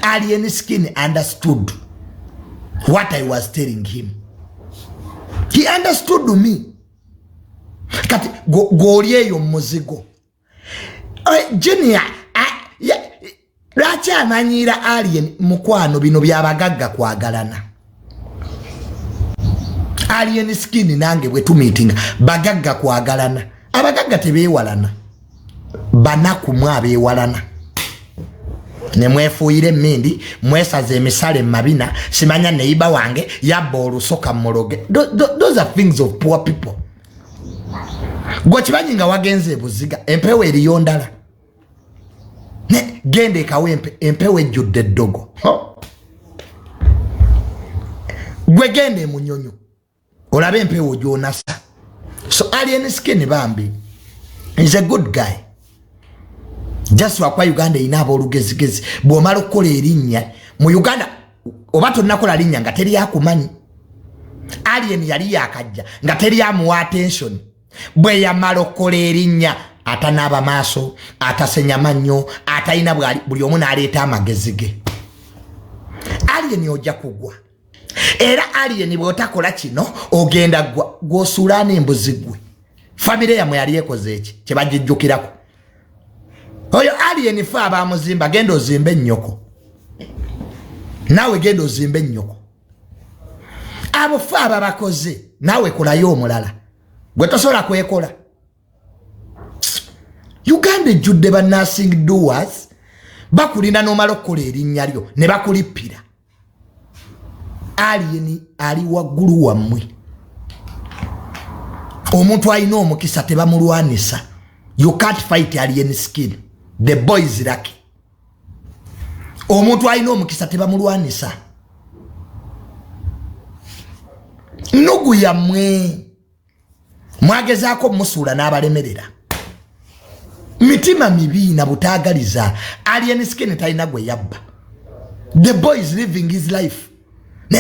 Alien skin understood what I was telling him. He understood me. Kati golieyo muzigo. Junior lwaki amanyira alien mukwano bino byabagagga kwagalana. Alien skin nange bwe tumeetinga bagagga kwagalana. Abagagga tebeewalana. Banaku mwabewalana. Ne mwefuire mindi mwesaze emisale mabina simanya neiba wange yabba olusoka muloge. Those are things of poor people. Gwe kibanyi nga wagenze ebuziga empewo eriyo ndala. Ne gende kawempe empewo ejjudde eddogo. Gwe gende munyonyo olabe empewo gy'onasa. So alien skin bambi is a good guy. Just wakwa Uganda inaba olugezigezi bw'omala okukola erinnya mu Uganda oba tonnakola linnya nga teri akumanyi. Alien yali yakajja nga teri amuwa attention. Bwe yamala okukola erinnya atanaba maaso atasenya mannyo atayina buli omu n'aleeta amagezi ge. Alien ojja kugwa. Era alien bw'otakola kino ogenda gw'osuula n'embuzi gwe. Famire yamwe yali ekoze eki kye bagijjukirako. Oyo alien fa abamuzimba genda ozimbe nnyoko. Nawe genda ozimbe nnyoko. Abo fa ababakoze nawe kolayo omulala. Gwe tosobola kwekola. Uganda ejjudde ba nursing doers bakulina n'omala okukola erinnya lyo ne bakulippira. Alien ali waggulu wammwe. Omuntu alina omukisa tebamulwanisa. You can't fight alien skin. The boy is lucky. Omuntu alina omukisa tebamulwanisa. Nugu yammwe mwagezaako musuula n'abalemerera. Mitima mibi na butaagaliza. Alien skin talina gwe yabba. The boy is living his life.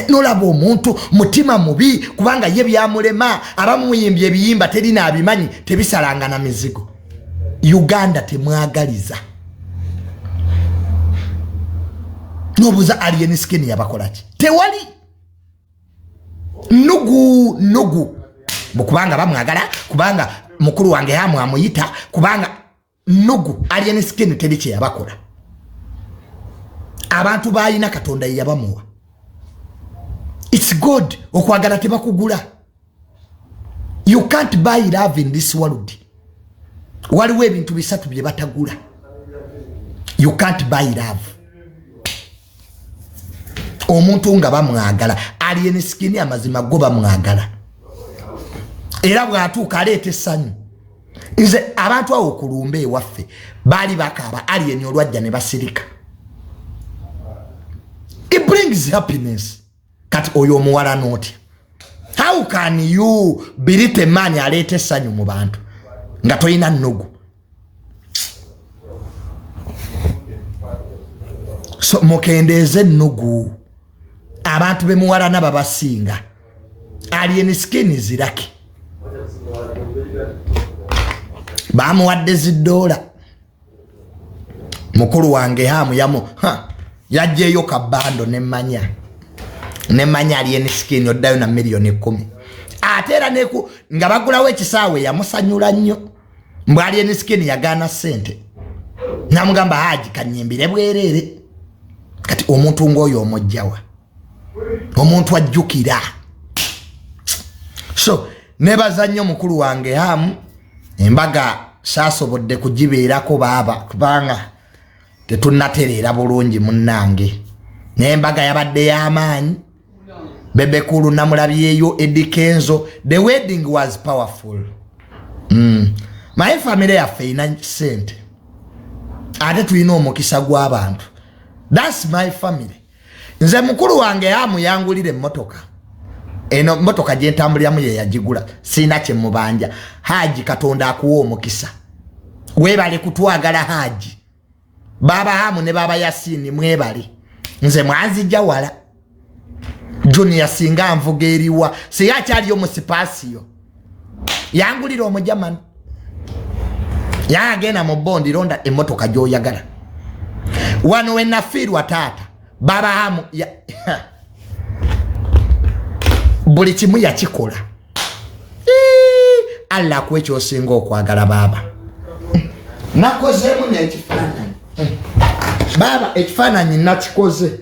Nolaba omuntu mutima mubi kubanga ye byamulema abamuyimbye ebiyimba terina abimanyi tebisalanga na mizigo. Uganda temwagaliza. Nobuza alien skin yabakolaki. Tewali. Nugu. Kubanga bamwagala kubanga mukulu wange Hamu amuyita kubanga nugu alien skin teri kye yabakola. Abantu bayina Katonda yabamuwa. It's good okwagala tebakugula. You can't buy love in this world. Waliwo ebintu bisatu bye batagula. You can't buy love. omuntu nga bamwagala alien skin amazima go bamwagala era bwatuuka aleeta essanyu nze abantu awo kulumba ewaffe baali bakaaba alien olwajja ne basirika it brings happiness kati oyo omuwala nooti how can you birite mani aleeta essanyu mu bantu nga toyina nnugu so mukendeeze nnugu abantu bemuwala nababasinga alien skin ziraki bamuwadde zidoola mukulu wange hamu yamu yajjeeyo kabando nemanya alien skin oddayo na miliyoni 10 ate era nga bagulawo ekisaawe yamusanyula nnyo mbw alien skin yagaana ssente namugamba Haji kanyimbire bwereere kati omuntu ng'oyo omujjawa omuntu ajjukira so nebaza nnyo mukulu wange hamu embaga saasobodde kugibeerako baaba kubanga tetunnatereera bulungi munnange n'embaga yabadde y'amaanyi bebekulu namulabyeyo Eddie Kenzo the wedding was powerful my family yaffe ina sente ate tulina omukisa gw'abantu that's my family nze mukulu wange yamuyangulira emmotoka eno mmotoka gye ntambuliramu ye yagigula sina kye mubanja Haji Katonda akuwa omukisa weebale kutwagala Haji baba hamu ne baba Yasini mwebale nze mwanzijja wala Junior singa nvuga eriwa siya kyaliyo mu sipasiyo yangulira omujamani yagenda mu bondi ronda emmotoka gy'oyagala wano we nafiirwa taata baba hamu buli kimu yakikola Allah akuwe ky'osinga okwagala baba nakozeemu n'ekifaananyi baba ekifaananyi nakikoze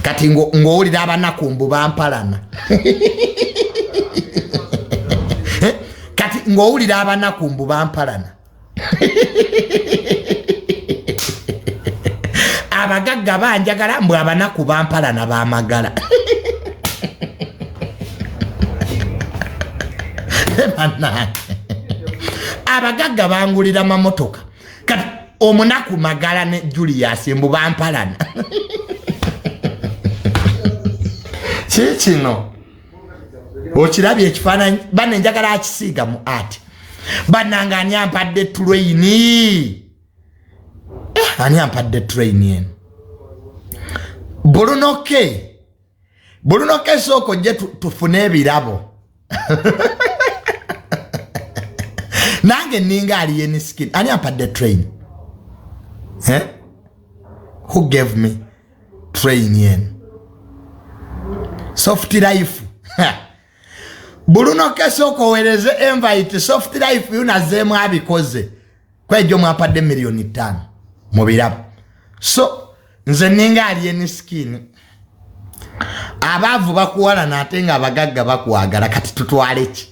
kati ng'owulira abanakumbu bampalana kati ng'owulira abanakumbu bampalana abagagga banjagala mbwe abanaku bampalana bamagala abagagga bangulira mamotoka kati omunaku magala ne Julius mbu bampalana kino okirabye ekifaananyi bane njagala akisiiga mu ati bannanga ani ampadde traini ani ampadde traini eno bulunoke sooko gye tufune ebirabo nange ninga alien skin ani ampadde train who gave me train yen soft life bulunoke sooko owereze invite soft life yunazeemu abikoze kwejo mwapadde miliyoni 5 mu birabo so nze ninga alien skin abaavu bakuwala nate nga abagagga bakwagala kati tutwale ki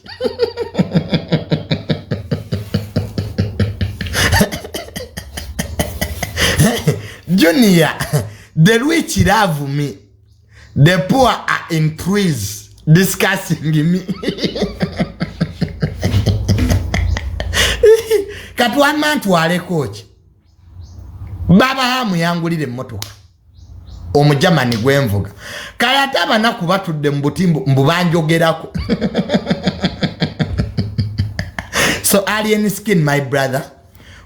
Junior, the rich love me, the poor are in trees discussing me. Kati one man twale coach baba hamu yangulire emmotoka omujamani gwenvuga kale ataba naku batudde mbutimbu mbubanjogerako so alien skin my brother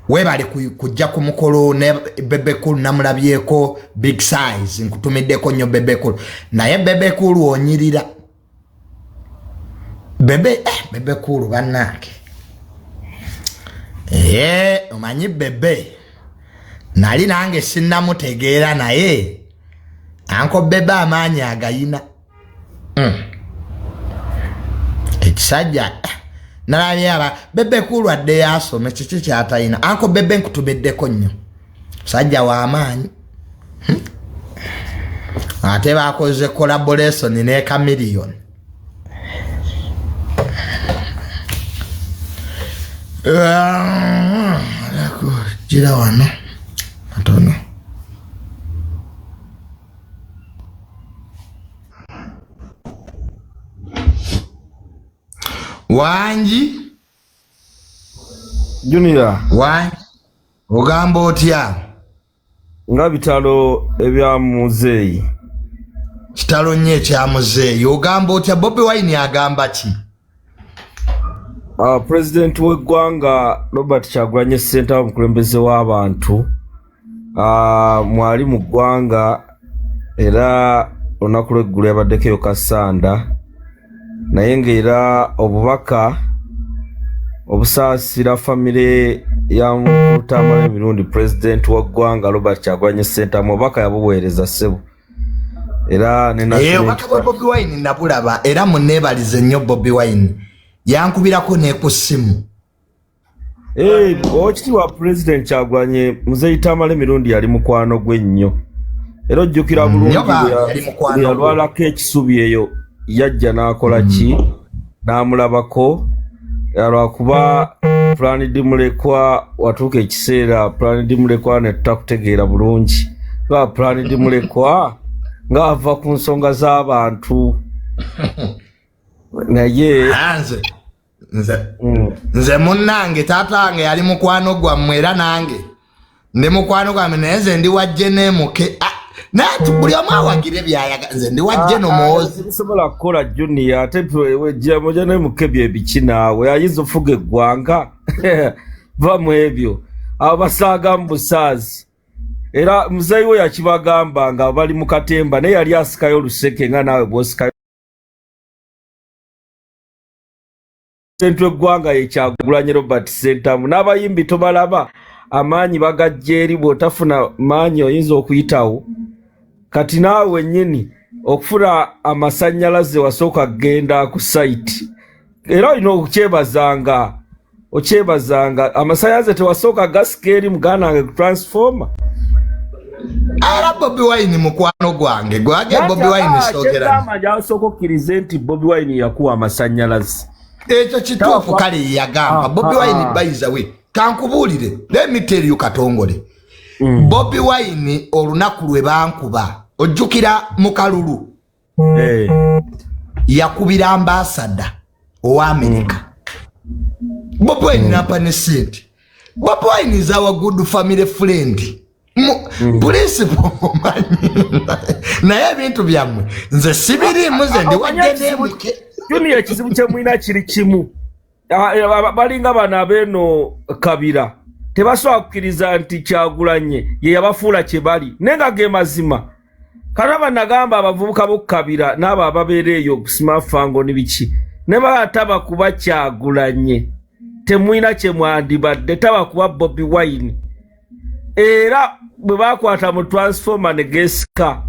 webale kujja ku mukolo ne bebekulu namulabyeko big size nkutumiddeko nnyo bebekulu naye bebekulu onyirira bebekulu bannange omanyi bebe nali nange sinnamutegeera naye anko bebe amaanyi agayina ekisajja nalabye aba bebekulu adde yasome kiki kyatayina anko bebe nkutumiddeko nnyo sajja w'amaanyi ate bakoze collaboration ne Chameleon gira wano atono Wanji Junior wanji ogamba otya nga bitalo ebya muzeeyi kitalo nnyo ekya muzeeyi ogamba otya Bobi Wine agamba ki President w'eggwanga Robert Kyagulanyi Ssentamu omukulembeze w'abantu mwali mu ggwanga era olunaku lw'eggulu yabaddeko eyo Kasanda naye ng'era obubaka obusaasira famire ya Mutama emirundi President w'eggwanga Robert Kyagulanyi Ssentamu obubaka yabuweereza ssebo era obubaka bwa Bobi Wine nabulaba era munneebalize nnyo Bobi Wine yankubirako ne ku ssimu okitiibwa President Kyagulanyi muzeeyi Tamale emirundi yali mukwano gwe nnyo era ojjukira bulungi yalwalako ekisubi eyo yajja n'akola ki n'amulabako lwakuba Planidi Mulekwa watuuka ekiseera Planidi Mulekwa ne tutakutegeera bulungi lwa Planidi Mulekwa ng'ava ku nsonga z'abantu naye nze munnange taata wange yali mukwano gwammwe era nange ndi mukwano gwammwe naye nze ndi wajje neemuke naye buli omu awagire byayaga nze ndi wajje nomuwozi bisobola kukola Junior ate moja neemuke bye biki naawe ayinza ofuga eggwanga va mu ebyo abo basaaga mu busaazi era muzeeyi we yakibagamba nga bali mu katemba naye yali asikayo luseke nga naawe bwosikayo eggwanga ye Kyagulanyi Robert Ssentamu n'abayimbi tobalaba amaanyi bagajja eri bw'otafuna maanyi oyinza okuyitawo kati naawe nnyini okufuna amasannyalaze wasooka kgenda ku site era olina okyebazanga amasannyalaze tewasooka gasika eri muganda wange ku transformer era Bobi Wine mukwano gwange gwage Bobi Wine sookera okkirize nti Bobi Wine yakuwa amasannyalaze ekyo kituufu kale yagamba Bobi Wine by the way kankubuulire let me tell you katongole Bobi Wine olunaku lwe bankuba ojjukira mu kalulu yakubira ambasada owa America Bobi Wine napa ne sente Bobi Wine is our good family friend principle naye ebintu byammwe nze sibirimu nze ndi wajjede muke Junior ekizibu kye mwina kiri kimu balinga bano abeeno Kabira tebasobola kukkiriza nti Kyagulanyi ye yabafuula kye bali naye nga ge mazima kanaba nagamba abavubuka b'okkabira n'abo ababeera eyo smartfango ne biki ne baba tabakuba Kyagulanyi temwina kye mwandibadde tabakuba Bobi Wine era bwe bakwata mu transformer ne gesika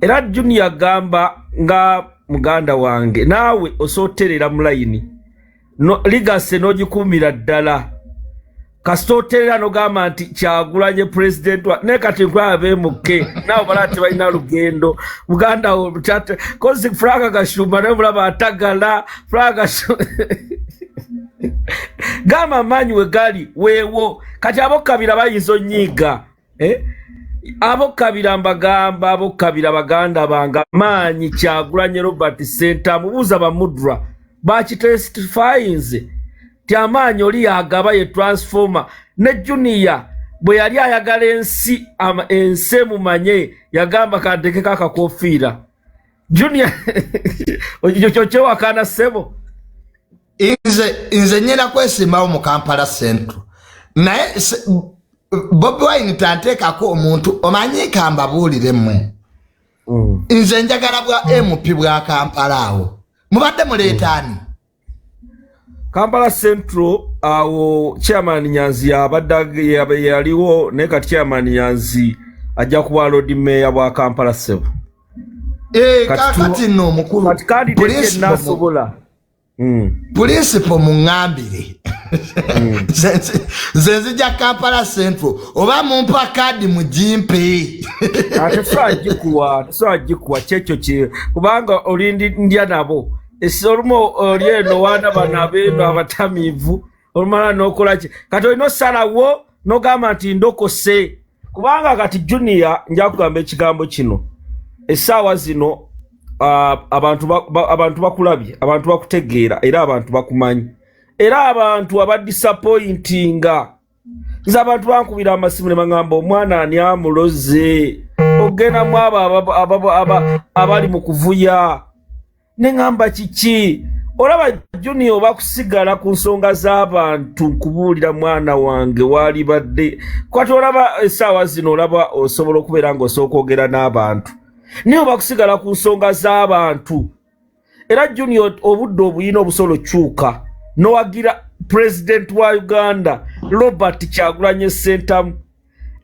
era Junior gamba nga muganda wange naawe osooterera mu layini ligase n'ogikumira ddala kasitooterera n'ogamba nti Kyagulanyi President naye kati nkwaba beemuke naawe balaba tebalina lugendo muganda wo kozi Frank Kashumba naye mulaba atagala Frank Kashumba gamba amaanyi we gali weewo kati abokkabira bayinza onyiiga abokkabira mbagamba abokkabira baganda bange amaanyi Kyagulanyi Robert Ssentamu buuza bamudra bakitestifyinze ti amaanyi oli yagaba ye transformer ne Junior bwe yali ayagala ensi emumanye yagamba kantekeko akakofiira Junior okyo kyewakana ssebo nze nyina kwesimbawo mu Kampala Central naye Bobi Wine tanteekako omuntu omanyi kambabuulire mmwe nze njagala bwa MP bwa Kampala awo mubadde muleetaani Kampala Central awo Chairman Nyanzi yabadde yaliwo naye kati Chairman Nyanzi ajja kuba Lord Mayor bwa Kampala Central kati nno omukulu principal muŋŋambire nze nzija Kampala Central oba mumpa kadi mugimpe tesobola gikuwa kyekyo kubanga olindi ndya nabo olumu oli eno waana bano abeeno abatamiivu olumala n'okola ki kati olina osalawo n'ogamba nti ndokose kubanga kati Junior nja kugamba ekigambo kino essaawa zino abantu bakulabye, abantu bakutegeera era abantu bakumanyi. Era abantu abadisappointinga. Nze abantu bankubira amasimu ne bangamba omwana ani amuloze. Ogenda mu abali mu kuvuya. Ne ngamba kiki? Olaba Junior bakusigala ku nsonga z'abantu kubuulira mwana wange wali badde. Kwati olaba essaawa zino olaba osobola okubeera ng'osooka ogera n'abantu. Niyo bakusigala ku nsonga z'abantu. Era Junior obudde obuyina obusobola kyuka. Nowagira President wa Uganda Robert Kyagulanyi Ssentamu.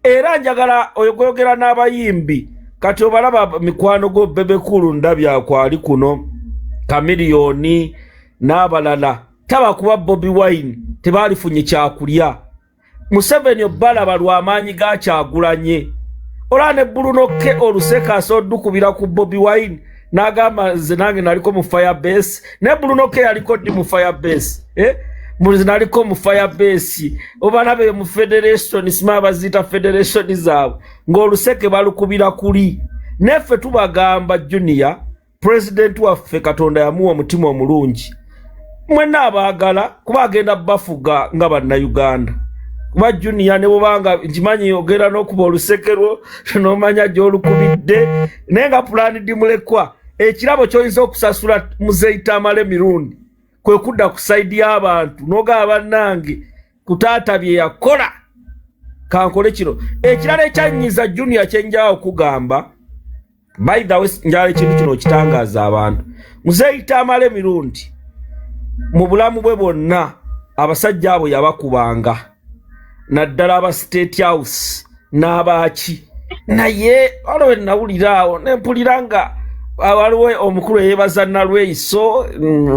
Era njagala oyogera n'abayimbi kati obalaba mikwano go Bebekulu ndabya kwali kuno Kamiliyoni n'abalala taba kuba Bobi Wine tebalifunye kyakulya. Museveni obalaba lw'amaanyi ga Kyagulanyi. Olane Bruno K oluseka asodukubira ku Bobi Wine n'agamba nze nange naliko mu Firebase ne Bruno K aliko ndi mu Firebase mulizi naliko mu Firebase obalabe mu Federation sima bazita Federation zaabwe ng'oluseke balukubira kuli neffe tubagamba Junior President waffe Katonda yamuwa omutima omulungi mwenna abaagala kuba agenda bafuga nga banna Uganda. Kuba Junior ne bobanga njimanyi yogera n'okuba olusekerwo n'omanya gy'olukubidde nenga plan dimulekwa ekirabo ky'oyinza okusasula muzeita amale mirundi kwe kudda ku side y'abantu n'ogaba bannange kutaata bye yakola kankole kino ekirala ekyanyiza Junior kyenjawo okugamba. By the way njala ekintu kino kitangaaza abantu muzeita amale mirundi mu bulamu bwe bonna abasajja abo yabakubanga naddala aba State House n'abaaki naye olwe nawuliraawo nempulira nga waliwo omukulu eyebaza Nalweiso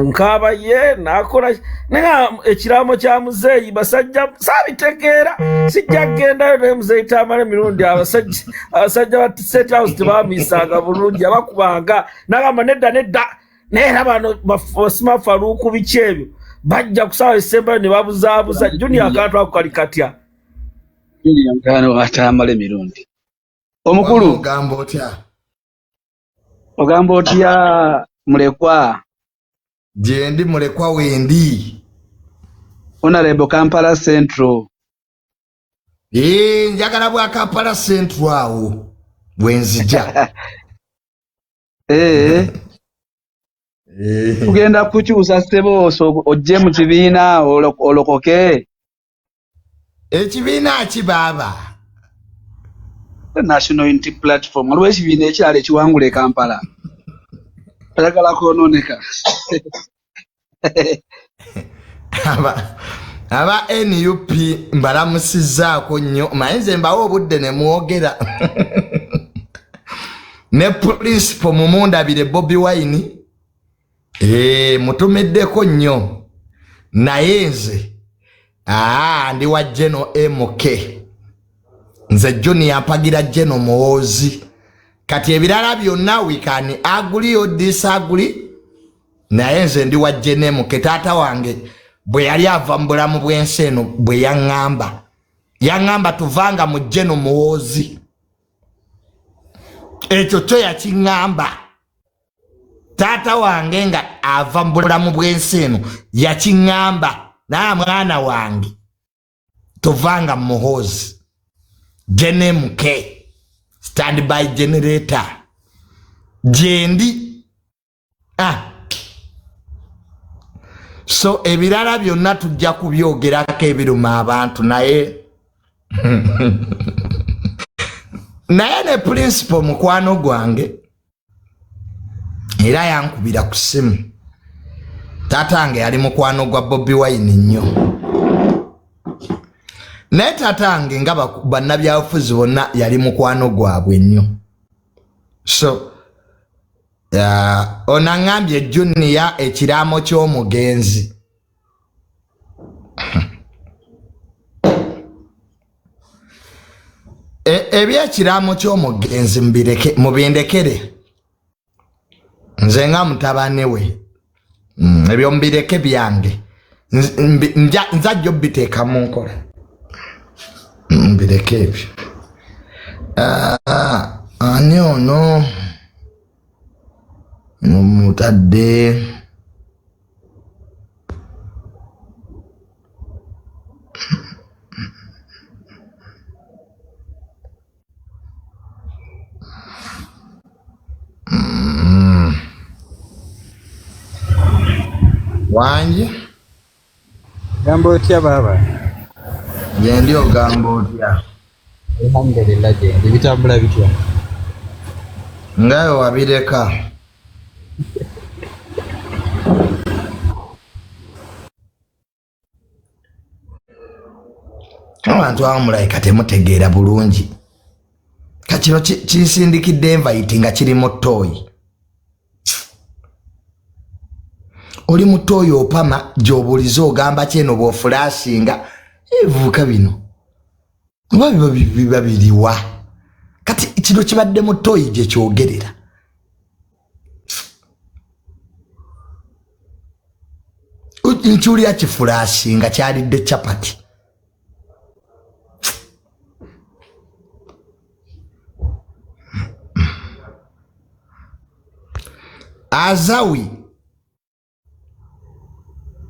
nkaba ye nakola nenga ekiramo kya muzeeyi basajja sabitegeera sijja gendayo ne muzeeyi tamale mirundi abasajja ba State House tebamisanga bulungi abakubanga nagamba nedda neera bano basima Faruku biki ebyo bajja kusaba esembayo ne babuzaabuza Junior akantu ako kali katya Ngano atamale mirundi omukulu ogamba otya mulekwa jendi mulekwa wendi Honorable Kampala Central njagala bwa Kampala Central awo bwenzija ugenda kukyusa ssebo ojje mu kibiina olokoke ekibiina kibaba National Unity Platform waliwo ekibiina ekirala ekiwangula Kampala ayagala kononeka aba NUP mbalamusizaako nnyo mayinze mbawo obudde ne mwogera ne principal mumundabire Bobi Wine mutumiddeko nnyo naye nze ndi wa General MK nze Junior ampagira General Muhoozi kati ebirala byonna we can agree or disagree naye nze ndi wa General MK taata wange bwe yali ava mu bulamu bw'ensi eno bwe yaŋŋamba tuvanga mu General Muhoozi ekyo kyo yakiŋŋamba taata wange nga ava mu bulamu bw'ensi eno yakiŋŋamba na mwana wange tuvanga mu Muhoozi General MK standby generator jendi so ebirala byonna tujja kubyogerako ebiruma abantu naye ne principal mukwano gwange era yankubira ku simu tatange yali mukwano gwa Bobi Wine nnyo naye tatange nga bannabyabufuzi bonna yali mukwano gwabwe nnyo so onaŋŋambye Junior ekiraamo ky'omugenzi ebyekiraamo ky'omugenzi mubindekere nze nga mutabane we ebyo mbireke byange nzajja obiteeka mu nkola mbireke ebyo ani ono mutadde wangi Gambo otya baba? Yendi ogamba otya? Alhamdulillah je bitambula bitya? Ngayo wabireka. Abantu abamulaika temutegeera bulungi. Kakino kisindikidde invite nga kiri mu toyi. Oli mutoyo opama jobulizo ogamba kyeno bo flashinga evuka bino. Biba biriwa. Kati kino kibadde mutoyi je kyogerera. Nchuli ya kiflashinga kyalidde chapati.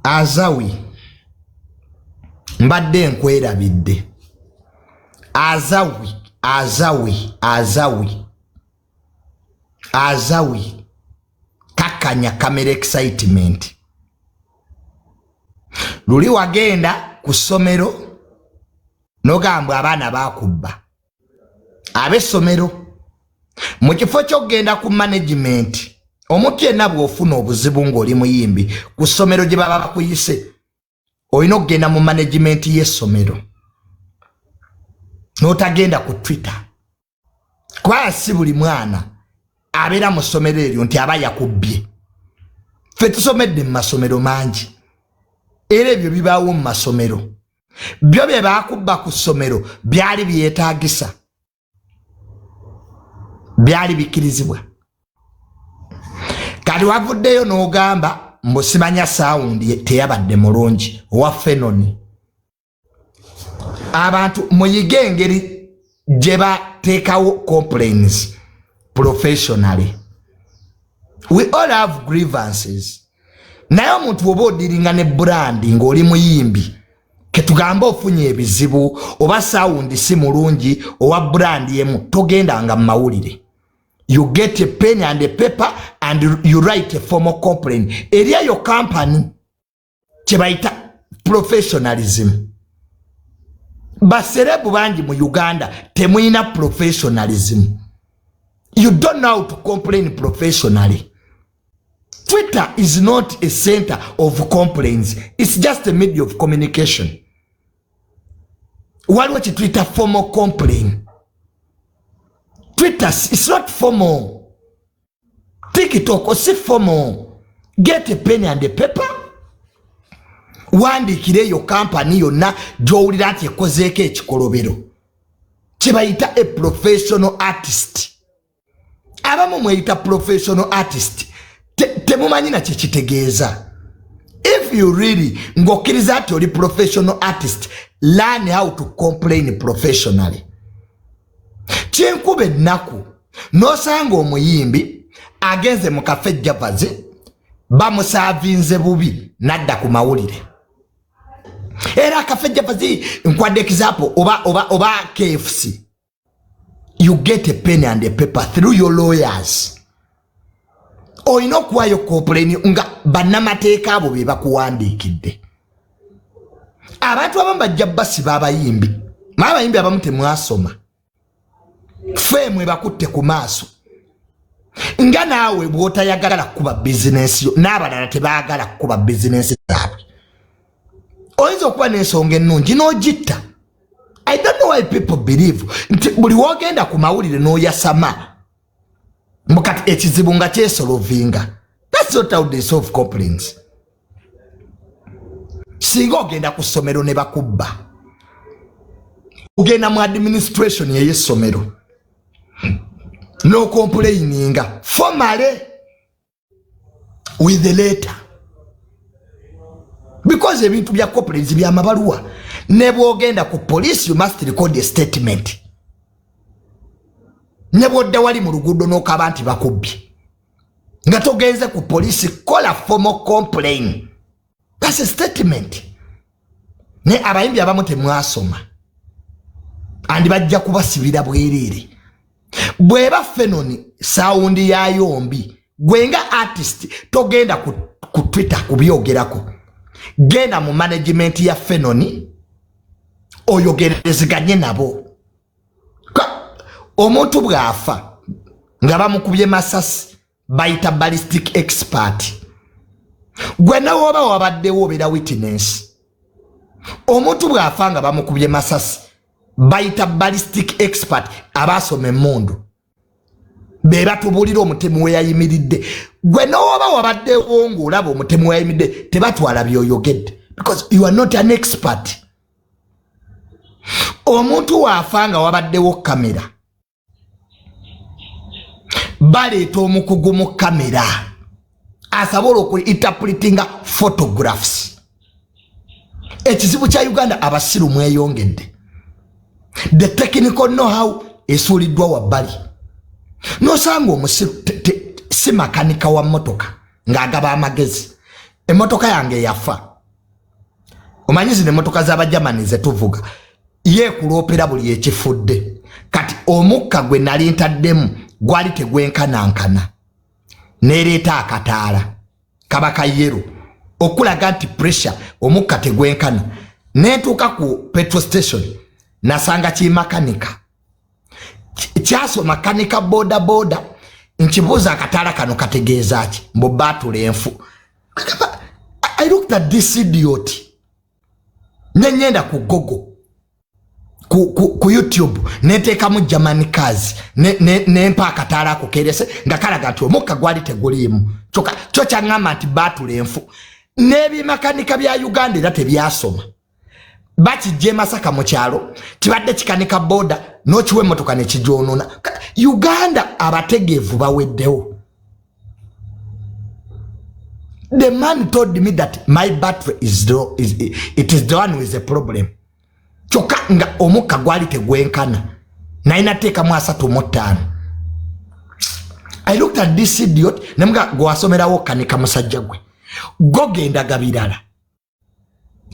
Azawi mbadde nkwerabidde. Azawi kakanya camera excitement. Luli wagenda ku ssomero nogamba abaana bakubba ab'essomero mu kifo ky'okgenda ku management. Omuntu yenna bw'ofuna obuzibu ng'oli muyimbi ku ssomero gye baba bakuyise olina okgenda mu management y'essomero n'otagenda ku Twitter kubanga si buli mwana abeera mu ssomero eryo nti aba yakubbye. Ffe tusomedde mu masomero mangi era ebyo bibaawo mu masomero byo bye baakubba ku ssomero byali byetaagisa, byali bikirizibwa. Kati wavuddeyo n'ogamba mbusimanya sound teyabadde mulungi owa Fenoni. Abantu muyige engeri gye bateekawo complaints professionally. We all have grievances. Naye omuntu oba odiringa ne brand ng'oli muyimbi ketugamba ofunye ebizibu oba sound si mulungi owa brand yemu togendanga mu mawulire. You get a pen and a paper and you write a formal complaint. Area your company chebaita professionalism. Baserebu banji mu Uganda temuina professionalism. You don't know how to complain professionally. Twitter is not a center of complaints. It's just a media of communication. Why watch Twitter formal complaint? Twitter is not formal. TikTok is formal. Get a pen and a paper. Wandikire yo company yonna gy'owulira nti ekozeeko ekikolobero. Kibayita a professional artist. Abamu mweyita professional artist. Temumanyi na kyekitegeza. If you really ng'okkiriza nti oli professional artist, learn how to complain professionally. Kyenkube ennaku n'osanga omuyimbi agenze mu kafe Javaze bamusaavinze bubi nadda ku mawulire. Era kafe Javaze nkwadde example oba KFC. You get a pen and a paper through your lawyers. Oyina okuwayo complain nga bannamateeka abo be bakuwandiikidde. Abantu abamu bajja basiba abayimbi. Abayimbi abamu temwasoma. Femwe bakutte ku maaso. Nga naawe bw'otayagala kuba business yo n'abalala tebaagala kuba business zaabwe. Oyinza okuba n'ensonga ennungi n'ogitta. I don't know why people believe nti buli wogenda ku mawulire n'oyasama mukati ekizibu nga kyesolovinga. That's not how they solve complaints. Singa ogenda ku ssomero ne bakubba, ogenda mu administration y'essomero no complaininga formally with the letter, because ebintu bya complaints bya mabaluwa. Ne bwogenda ku police you must record a statement. Ne bwodda wali mu luguudo n'okaba nti bakubbye nga togenze ku police kola formal complaint. That's a statement. Ne abayimbi abamu temwasoma andi bajja kubasibira bwerere. Bweba Fenoni sound ya yombi gwenga artist togenda ku Twitter kubyogerako. Genda mu management ya Fenoni oyogerezeganye nabo. Omuntu bwafa nga bamukubye masasi bayita ballistic expert. Gwe nawo oba wabaddewo obera witness. Omuntu bwafa nga bamukubye masasi bayita ballistic expert abasome mundu. Beba tubulira omutemu we yayimiridde. Gwe nawo oba wabaddewo ng'olaba omutemu we yayimiridde tebatwala byoyogedde because you are not an expert. Omuntu wafa nga wabaddewo kamera. Baleeta omukugu mu kamera asabola okuinterpretinga photographs. Ekizibu kya Uganda abasiru mweyongedde. The technical know-how esuuliddwa wabbali. Nosanga omusiru si makanika wa motoka ng'agaba amagezi. Emotoka yange yafa. Omanyizi ne motoka z'Abajamani ze tuvuga yeekuloopera buli ekifudde. Kati omukka gwe nali ntaddemu gwali tegwenkanankana. Nereeta akataala kabaka yero okulaga nti pressure omukka tegwenkana. Netuuka ku petrol station nasanga kimakanika. Kyaso makanika boda nkibuuza akataala kano kategeeza ki mbu batula enfu. I looked at this idiot. Nyenda ku Google ku YouTube neteekamu German kazi nempa akataala ako kerese nga kalaga nti omukka gwali teguliimu. Kyo kyaŋŋamba nti batula enfu. N'ebimakanika bya Uganda era tebyasoma. Bakijje Masaka mu kyalo kibadde kikanika boda n'okiwa emmotoka ne kijoonona. Uganda abategeevu baweddewo. The man told me that my battery is the one with the problem. Choka nga omukka gwali tegwenkana. Naina teka mu 35. I looked at this idiot nemga gwasomerawo kanika musajja gwe. Gogenda gabirala.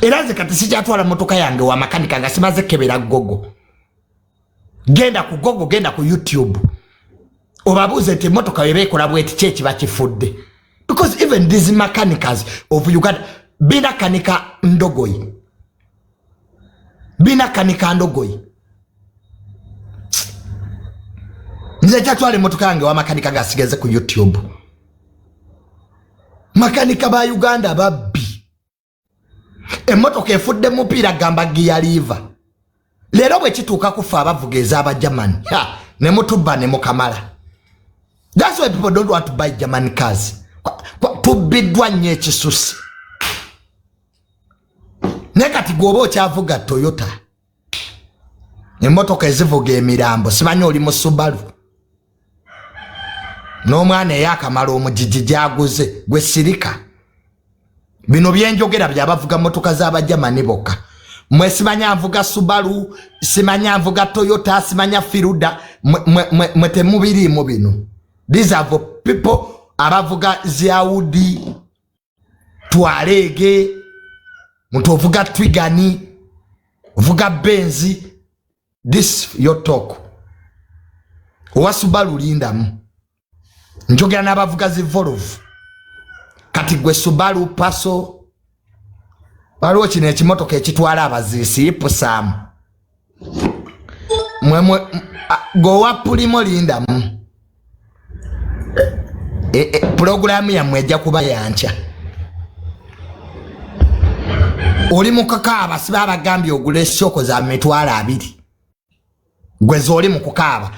Era nze kati sijatwala motoka yange wa makanika nga simaze kebera gogo. Genda ku Google, genda ku YouTube. Obabuze nti motoka yebekola bweti chechi bakifudde. Because even these mechanicals of Uganda bina kanika ndogoyi. Bina kanika ndogoyi. Nze chatwale motoka yange wa makanika gasigeze ku YouTube. Makanika ba Uganda babbi. Emotoka efudde mupiira gamba giyaliva. Lero bwe kituuka kufa abavugeeza Abajamani. Ne mutubba ne mukamala. That's why people don't want to buy German cars. Tubiddwa nnyo ekisusi. Nekati gwoba okyavuga Toyota. Emmotoka ezivuga emirambo simanyi oli mu Subaru. N'omwana eyakamala omugigi gyaguze gwe sirika. Bino byenjogera byabavuga motoka z'Abajamani bokka. Mwe simanya nvuga Subaru, simanya nvuga Toyota, simanya Firuda, mwe temubiriimu bino. These are the people abavuga Audi, Tuareg, muntu ovuga Twigani, ovuga Benz. This your talk. Owa Subaru lindamu. Njogera n'abavuga zi Volvo. Kati gwe Subaru Paso. Waliwo kino ekimotoka ekitwala abaziisi ipusamu. Gowa pulimo lindamu. Programu ya mweja kuba yancha. Oli mukakaaba siba abagambye ogule shoko za mitwala 2. Gwezo oli mukakaaba.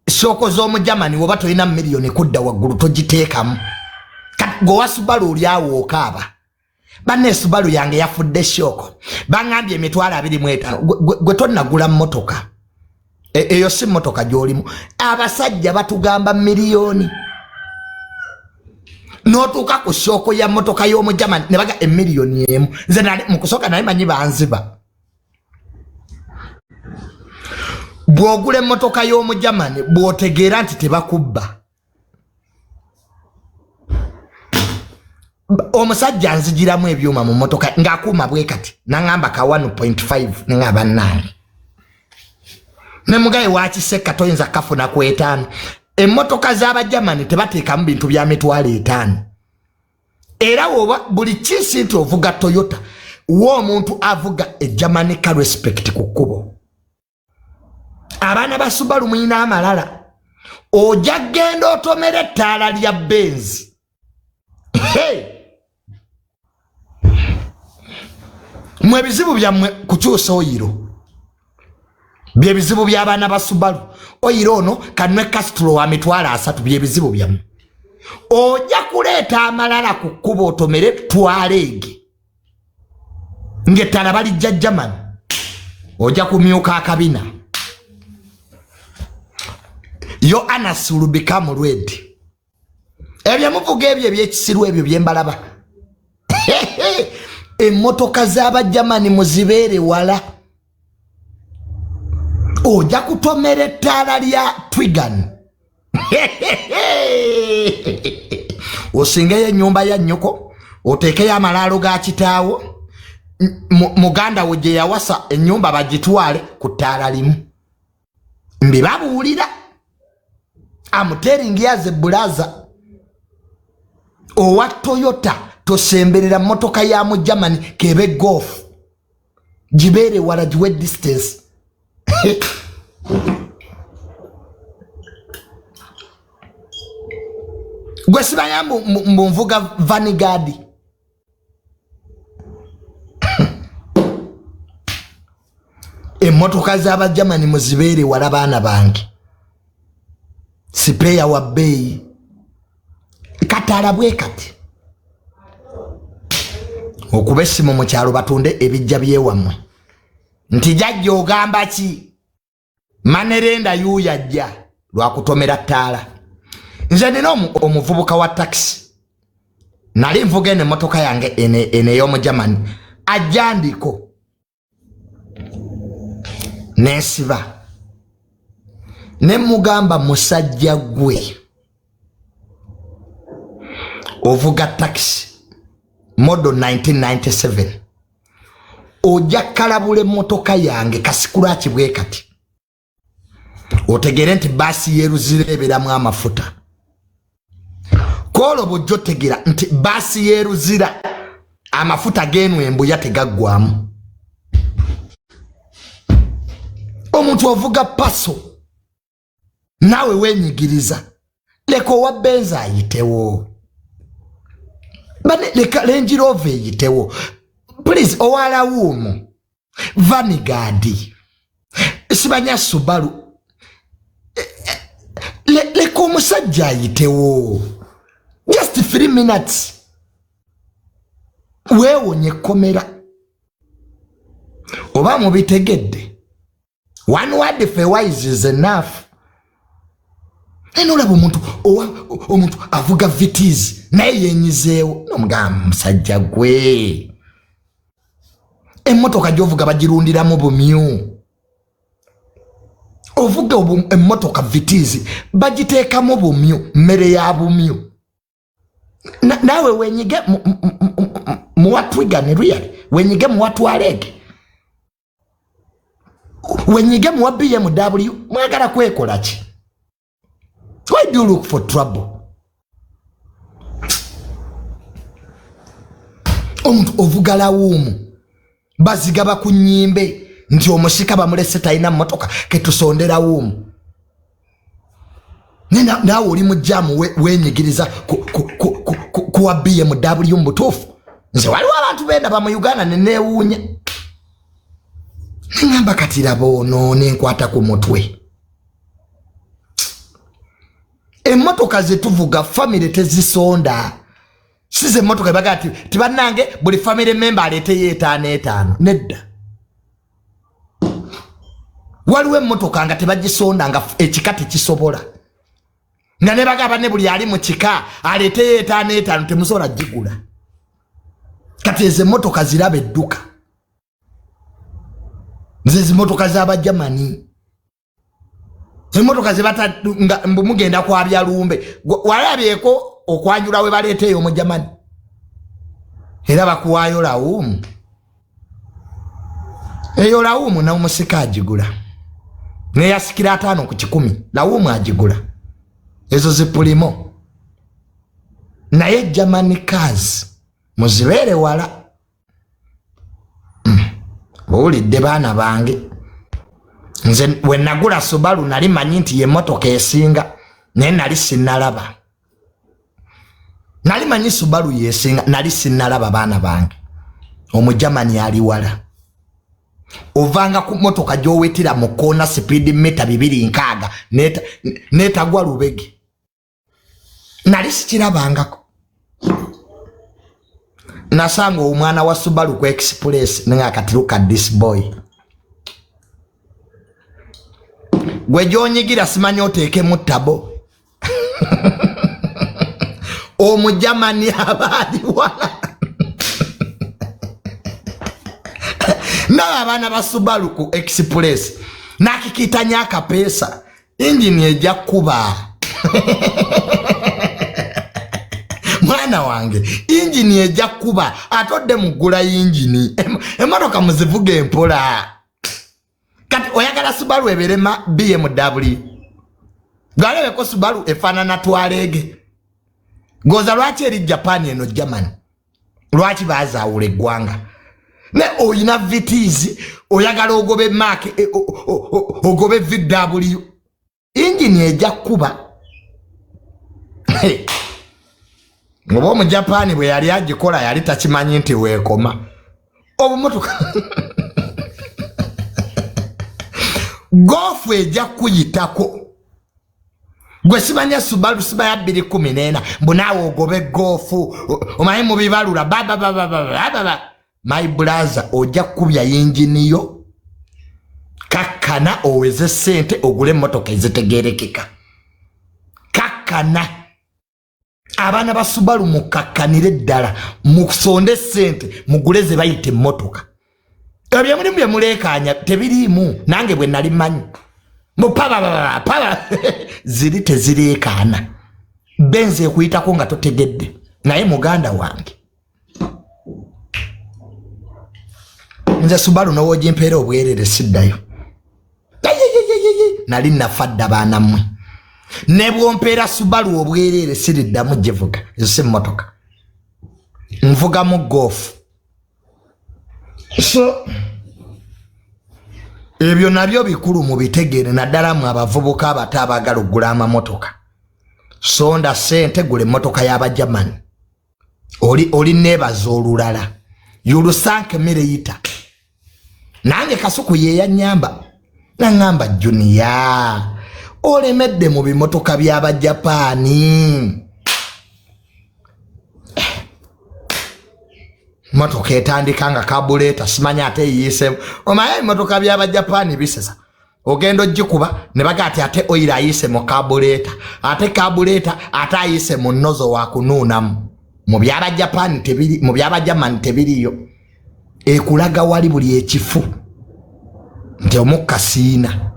Shoko z'Omujamani woba tolina miliyoni kudda waggulu togiteekamu. Gowa Subaru oli awo okaaba. Banne Subaru yange yafudde shoko. Bangambye emitwala 25. Gwe tonnagula mmotoka. Eyo si mmotoka gy'olimu. Abasajja batugamba miliyoni. N'otuuka ku shoko ya mmotoka y'Omujamani ne baga emiliyoni emu. Nze mu kusooka naye manyi banziba. Bw'ogula emmotoka y'Omujamani bw'otegeera nti tebakubba. omusajja nzigiramu ebyuma mu motoka ng'akuuma bwe kati nangamba ka 1.5 nengaba nange ne mugaye wakiseka toyinza kafuna ku 5 emmotoka z'abajamani tebateekamu bintu bya mitwalo 5 era woba buli kintu ovuga Toyota w'omuntu avuga ejamanika respect ku kkubo abaana ba Subaru muyina amalala ojja genda otomera ettaala lya Benz mwe bizibu byammwe kukyusa oyiro bye bizibu by'abaana ba Subaru oyiro ono kanwe Castro wa mitwalo 3 bye bizibu byammwe ojja kuleeta amalala ku kkubo otomere twaleege ng'ettaala bali jjajjamani ojja kumyuka akabina yo Anas will become red ebyo muvuga ebyo ebyekisiru ebyo byembalaba emmotoka z'abajamani muzibeere wala ojja kutomera ettaala lya Twigan osingeyo ennyumba ya nnyoko oteekeyo amalaalo ga kitaawo muganda we gye yawasa ennyumba bagitwale ku ttaala limu mbibabuulira I'm telling you as a blaza owa Toyota tosemberera motoka ya mu Germany kebe golf jibere wala jiwe distance gwesibanya mvuga Vanguard emotoka z'aba Germany muzibere wala baana bange sipeya wa bei katala bwe kati okubesimu mu kyalo batunde ebijja byewamwe nti jajja ogamba ki manerenda yuyajja lwakutomera ttaala nze nina omuvubuka wa taxi nali nvuga ene motoka yange ene y'omu Germany ajjandiko nesiba ne mugamba musajja gwe ovuga taxi model 1997 ojja kalabule motoka yange kasikulachi bwe kati otegere nti basi yeruzira eberamu amafuta kolo bujjo tegera nti basi yeruzira amafuta genu embuya tegaggwamu omuntu ovuga paso nawe wenyigiriza leko wa benza ayitewo bane leka Range Rover yitewo please owala wumu Vanguard sibanya Subaru leko omusajja ayitewo just 3 minutes weewonye komera oba mubitegedde one word for wise is enough eno labo omuntu avuga vitizi naye yenyizeewo nomugamba musajja gwe emmotoka gyovuga bagirundiramu bumyu ovuga emmotoka vitizi bagiteekamu bumyu mmere ya bumyu nawe wenyige muwatwigane really wenyige muwatwalege wenyige muwa BMW mwagala kwekola ki? Why do you look for trouble? Omuntu ovugala wumu bazigaba ku nnyimbe nti omusika bamulese talina mmotoka ketusondera wumu nawe oli mu jamu wenyigiriza kuwa BMW mbutuufu nze waliwo abantu benda mu Uganda neneewuunya nengamba kati labo ono nenkwata ku mutwe emmotoka zetuvuga family tezisonda size emmotoka bagati tibanange buli family member aleteyo 5 nedda waliwo emmotoka nga tebagisonda nga ekikati kisobola nga ne bagaba ne buli ali mu kika aleteyo 5 temusobola gigula kati ezo emmotoka ziraba edduka nze motoka z'aba Germany emotoka zibata mugenda kwabya lumbe walabyeko okwanjula we baleteyo mu Germany era bakuwaayo lawumu eyo lawumu n'omusika agigula neyasikira 5 ku 10 lawumu agigula ezo zipulimo naye German cars muzibeere wala bawulidde baana bange nze we nagula Subaru nali manyi nti ye motoka esinga naye nali sinnalaba nali manyi Subaru yesinga nali sinnalaba baana bange omujamani ali wala ovanga ku motoka gyowetira mu kona speed mita 2.6 netagwa lubege nali sikirabangako nasanga omwana wa Subaru ku express nga katiruka this boy gwe jonyigira simanyi oteeke mu tabo omujamani abali wala na abana ba Subaru ku express nakikitanya akapesa engine ejja kuba mwana wange engine ejja kuba atodde mugula engine emotoka muzivuga empola kati oyagala Subaru eberema BMW galebe ko Subaru efanana twalege goza lwaki eri Japan eno Germany lwaki bazaawula eggwanga ne oyina vitizi oyagala ogobe mark ogobe VW engine ejja kuba ngoba mu Japan bwe yali agikola yali takimanyi nti weekoma obumotoka Golf ejja kuyitako gwe simanya Subaru siba ya 214 mbunawe ogobe Golf omanyi mu bibalula baba my brother ojja kubya engine yo kakana oweze sente ogule motoka ezitegerekeka kakana abana ba Subaru mukakkanire ddala mukusonde sente muguleze bayite motoka ebyo muri bye mulekanya tebirimu nange bwe nali manyi paba ziri tezirekaana benze kuyitako nga totegedde naye muganda wange nze Subaru no wojimpeera obwerere siddayo nali nafadda baana mmwe ne bwompeera Subaru obwerere siriddamu givuga ezo si motoka nvuga mu Golf so ebyo nabyo bikulu mu bitegere naddala mu abavubuka abato abagala okugula amamotoka sonda sente gule motoka y'Abajamani oli nebaza olulala yulusanke mireyita nange Kasuku ye yanyamba nangamba Junior olemedde mu bimotoka by'Abajapani motoka etandika nga kabuleta simanya ate yise omaye motoka by'Abajapani bisesa ogendo jikuba ne bagati ate oil ayise mu kabuleta ate kabuleta ate ayise mu nozo wa kununamu mu by'Abajapani tebiri mu by'Abajamani tebiriyo ekulaga wali buli ekifu nti omukasiina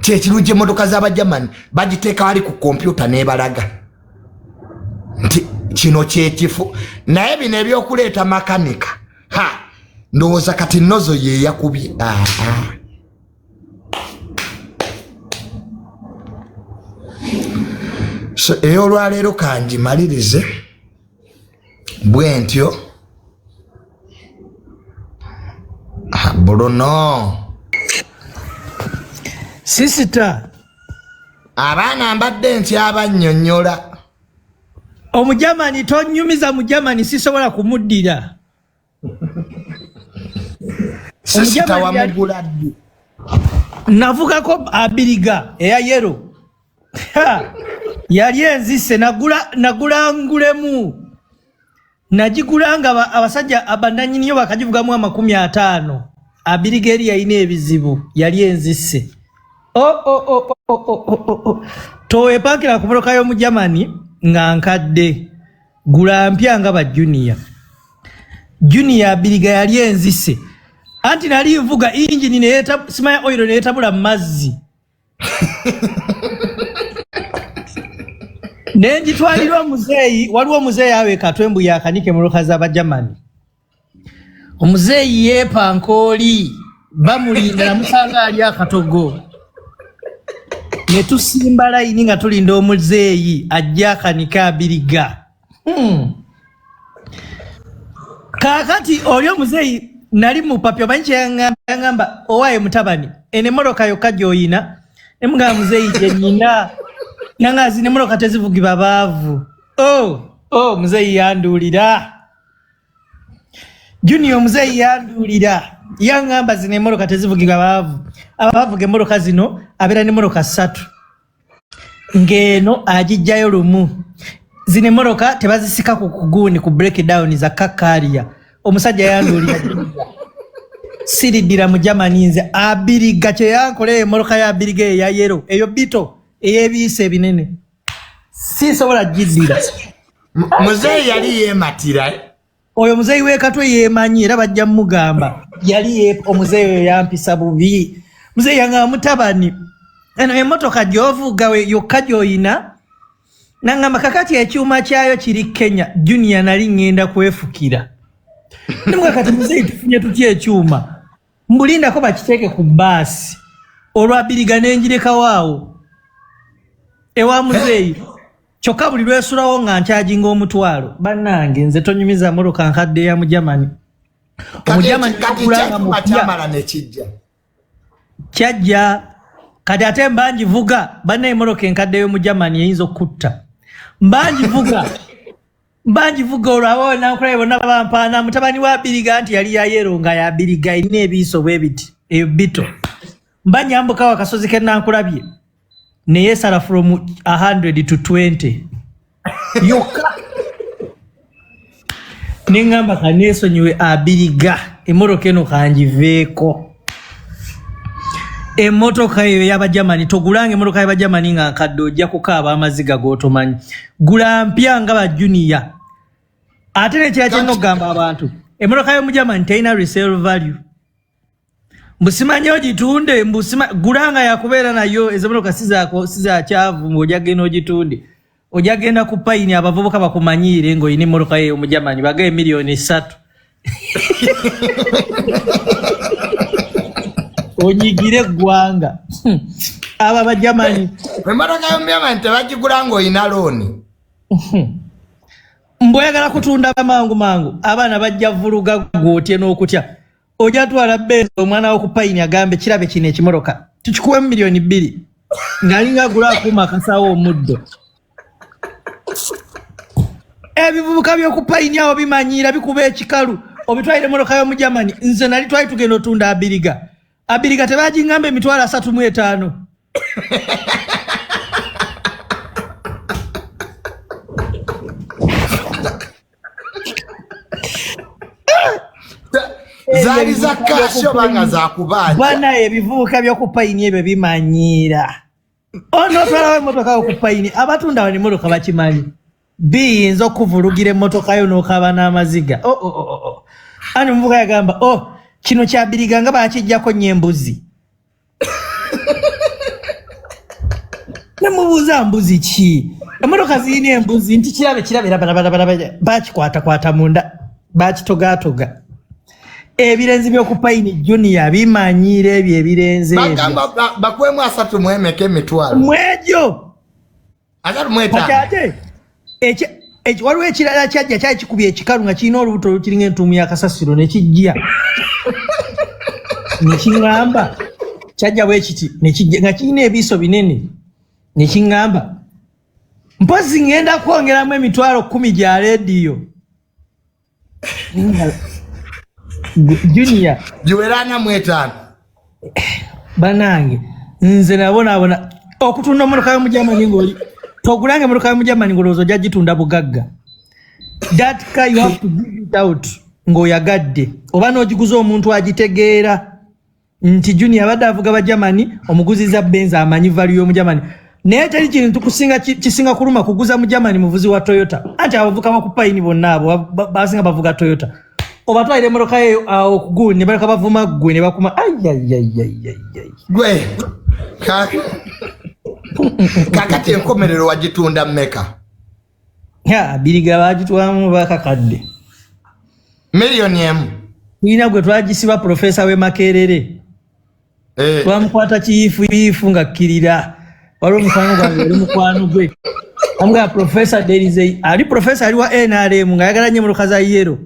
kyekirungi motoka z'Abajamani bagiteeka wali ku kompyuta nebalaga nti kino kyekifu naye bino ebyokuleeta makanika ndowooza kati nozo ye yakubye so ey'olwaleero kangimalirize bwe ntyo Bruno Sisita abaana mbadde nti abannyonnyola omujamani tonyumiza mujamani sisobola kumuddira Sisita wamugula ddi navugako abiriga eya yero yali enzise nagula ngulemu najigulanga abasajja abandanyiniyo bakagivugamu 50 abiriga eri yalina ebizibu yali enzise towepakira ku motoka y'omujamani nga nkadde gula mpya nga ba Junior abiriga yali enzise anti nali nvuga engine neeta simaya oil neetabula mazzi Nenjitwalira omuzeeyi, waliwo omuzeeyi awe katwembu yakanike muluka z'Abajamani. Omuzeeyi yeepanka oli bamulinda namusanga ali akatogo. Ne tusimba layini nga tulinda omuzeeyi ajja akanika abiriga. Kakati oli omuzeeyi nali mu papyo banchi yangamba owaye mutabani ene moroka yokka gy'oyina emugamba muzeeyi gye nnina nanga zine moroka tezivugibwa baavu. Muzeeyi yanduulira. Junior muzeeyi yanduulira yangamba zine moroka tezivugibwa baavu. Abavuga emmoroka zino abeera ne moroka 3 ng'eno agijjayo lumu. Zine moroka tebazisika ku kuguuni ku breakdown za kakariya. Omusajja yanduulira siriddira mu Germany nze abiriga kye yankole emmoroka ya abiriga eya yero eyo bito ey'ebiisa ebinene sinsobola giddira. Muzeeyi yali yeematira. Oyo muzeeyi w'ekatwe yeemanyi era bajja mugamba yali omuzeeyi oyo yampisa bubi. Muzeeyi yangamba mutabani eno emmotoka gy'ovuga yokka gy'oyina nangamba kakati ekyuma kyayo kiri Kenya. Junior nali ngenda kwefukira. Nimwe kati muzeeyi tufunye tutya ekyuma mbulindako bakiteeke ku baasi olwabiriga nenjireka waawo ewa muzeeyi kyokka buli lwesulawo nga nkyajinga omutwalo. Bannange nze tonyumiza moroka nkadde ya Mujamani. Omujamani kakulanga mukyamala nekijja kyajja kati ate mbanjivuga bannaye moroka enkadde y'Omujamani eyinza okutta mbanjivuga olwabo nankulaye bonna bampaana mutabani wa biriga nti yali yayero nga ya biriga erina ebiiso bwe biti eyo bito mbanyambuka wakasozi ke nankulabye neyesala from 100 to 20 yokka nengamba kaneesonyiwe abiriga emmoroka eno kanjiveeko. Emmotoka eyo y'Abajamani togulanga emmotoka y'Abajamani nga nkadde ojja kukaaba amaziga g'otomanyi. Gula mpya nga ba Junior. Ate nekira kyenna okugamba abantu emmotoka y'Omujamani terina resale value. Mbusimanye ogitunde gulanga yakubeera nayo ezo mmotoka siza kyavu ng'ojja genda ogitunde. Ojja genda ku payini abavubuka bakumanyiire ng'olina emmotoka y'Omujamani bagaye miliyoni 3. Onyigire eggwanga abo Abajamani emmotoka y'Omujamani tebagigula ng'olina looni. Mbwegala kutunda mangu abaana bajja vuluga gwotye n'okutya ojja twala Benz omwana wo ku payini agambe kirabe kino ekimmotoka tukikuwe miliyoni 2 ng'alinga agula akuuma akasaawo omuddo. Ebivubuka by'oku payini awo bimanyiira bikuba ekikalu obitwalire emmotoka y'Omujamani. Nze nali twali tugenda otunda abiriga tebagingamba emitwalo 35. Zaali za kasho banga za kubanja. Bwana ebivubuka by'oku payini ebyo bimanyiira. Onotwalawo emmotoka yo ku payini abatunda wano emmotoka bakimanyi. Biyinza okuvulugira emmotoka yo n'okaba n'amaziga. Ani omuvubuka yagamba kino kyabiriga nga bakijjako nnyo embuzi. Nemubuuza mbuzi ki? Emmotoka zirina embuzi nti kirabe bakikwatakwata munda bakitogaatoga. Ebirenzi by'oku payini Junior bimanyiira ebyo ebirenze ebyo. Bagamba bakwemu 3 mwemeka emitwalo. Mwejo. 3 waliwo ekirala kyajja kyali kikubye ekikalu nga kirina olubuto olukiringa entuumu ya kasasiro ne kijja. Ne kiŋŋamba kyajja bwe kiti nga kirina ebiiso binene ne kiŋŋamba mpozi ngenda kwongeramu emitwalo 10 gya leediyo. Junior giwerana mu 5. Banange nze nabona okutunda emmotoka y'Omujamani ng'oli togulanga emmotoka y'Omujamani ng'olowooza ojja gitunda bugagga. That car you have to give it out ng'oyagadde oba n'ogiguza omuntu agitegeera nti Junior abadde avuga Bajamani omuguziza Benz amanyi value y'Omujamani. Naye teri kintu kisinga kuluma kuguza Mujamani muvuzi wa Toyota anti abavuka baku payini bonna abo basinga bavuga Toyota. Obatwalire emmotoka eyo awo okuguuni ne baleka bavuma ggwe ne bakuma gwe kakati enkomerero wagitunda mmeka? ya biriga bagitwamu bakakadde million emu ina gwe twagisiba profesa we Makerere twamukwata kiyifu nga kkirira waliwo mukwano gwange oli mukwano gwe amugaa profesa ali profesa ali wa NRM nga ayagala nnyo mu lukaza yero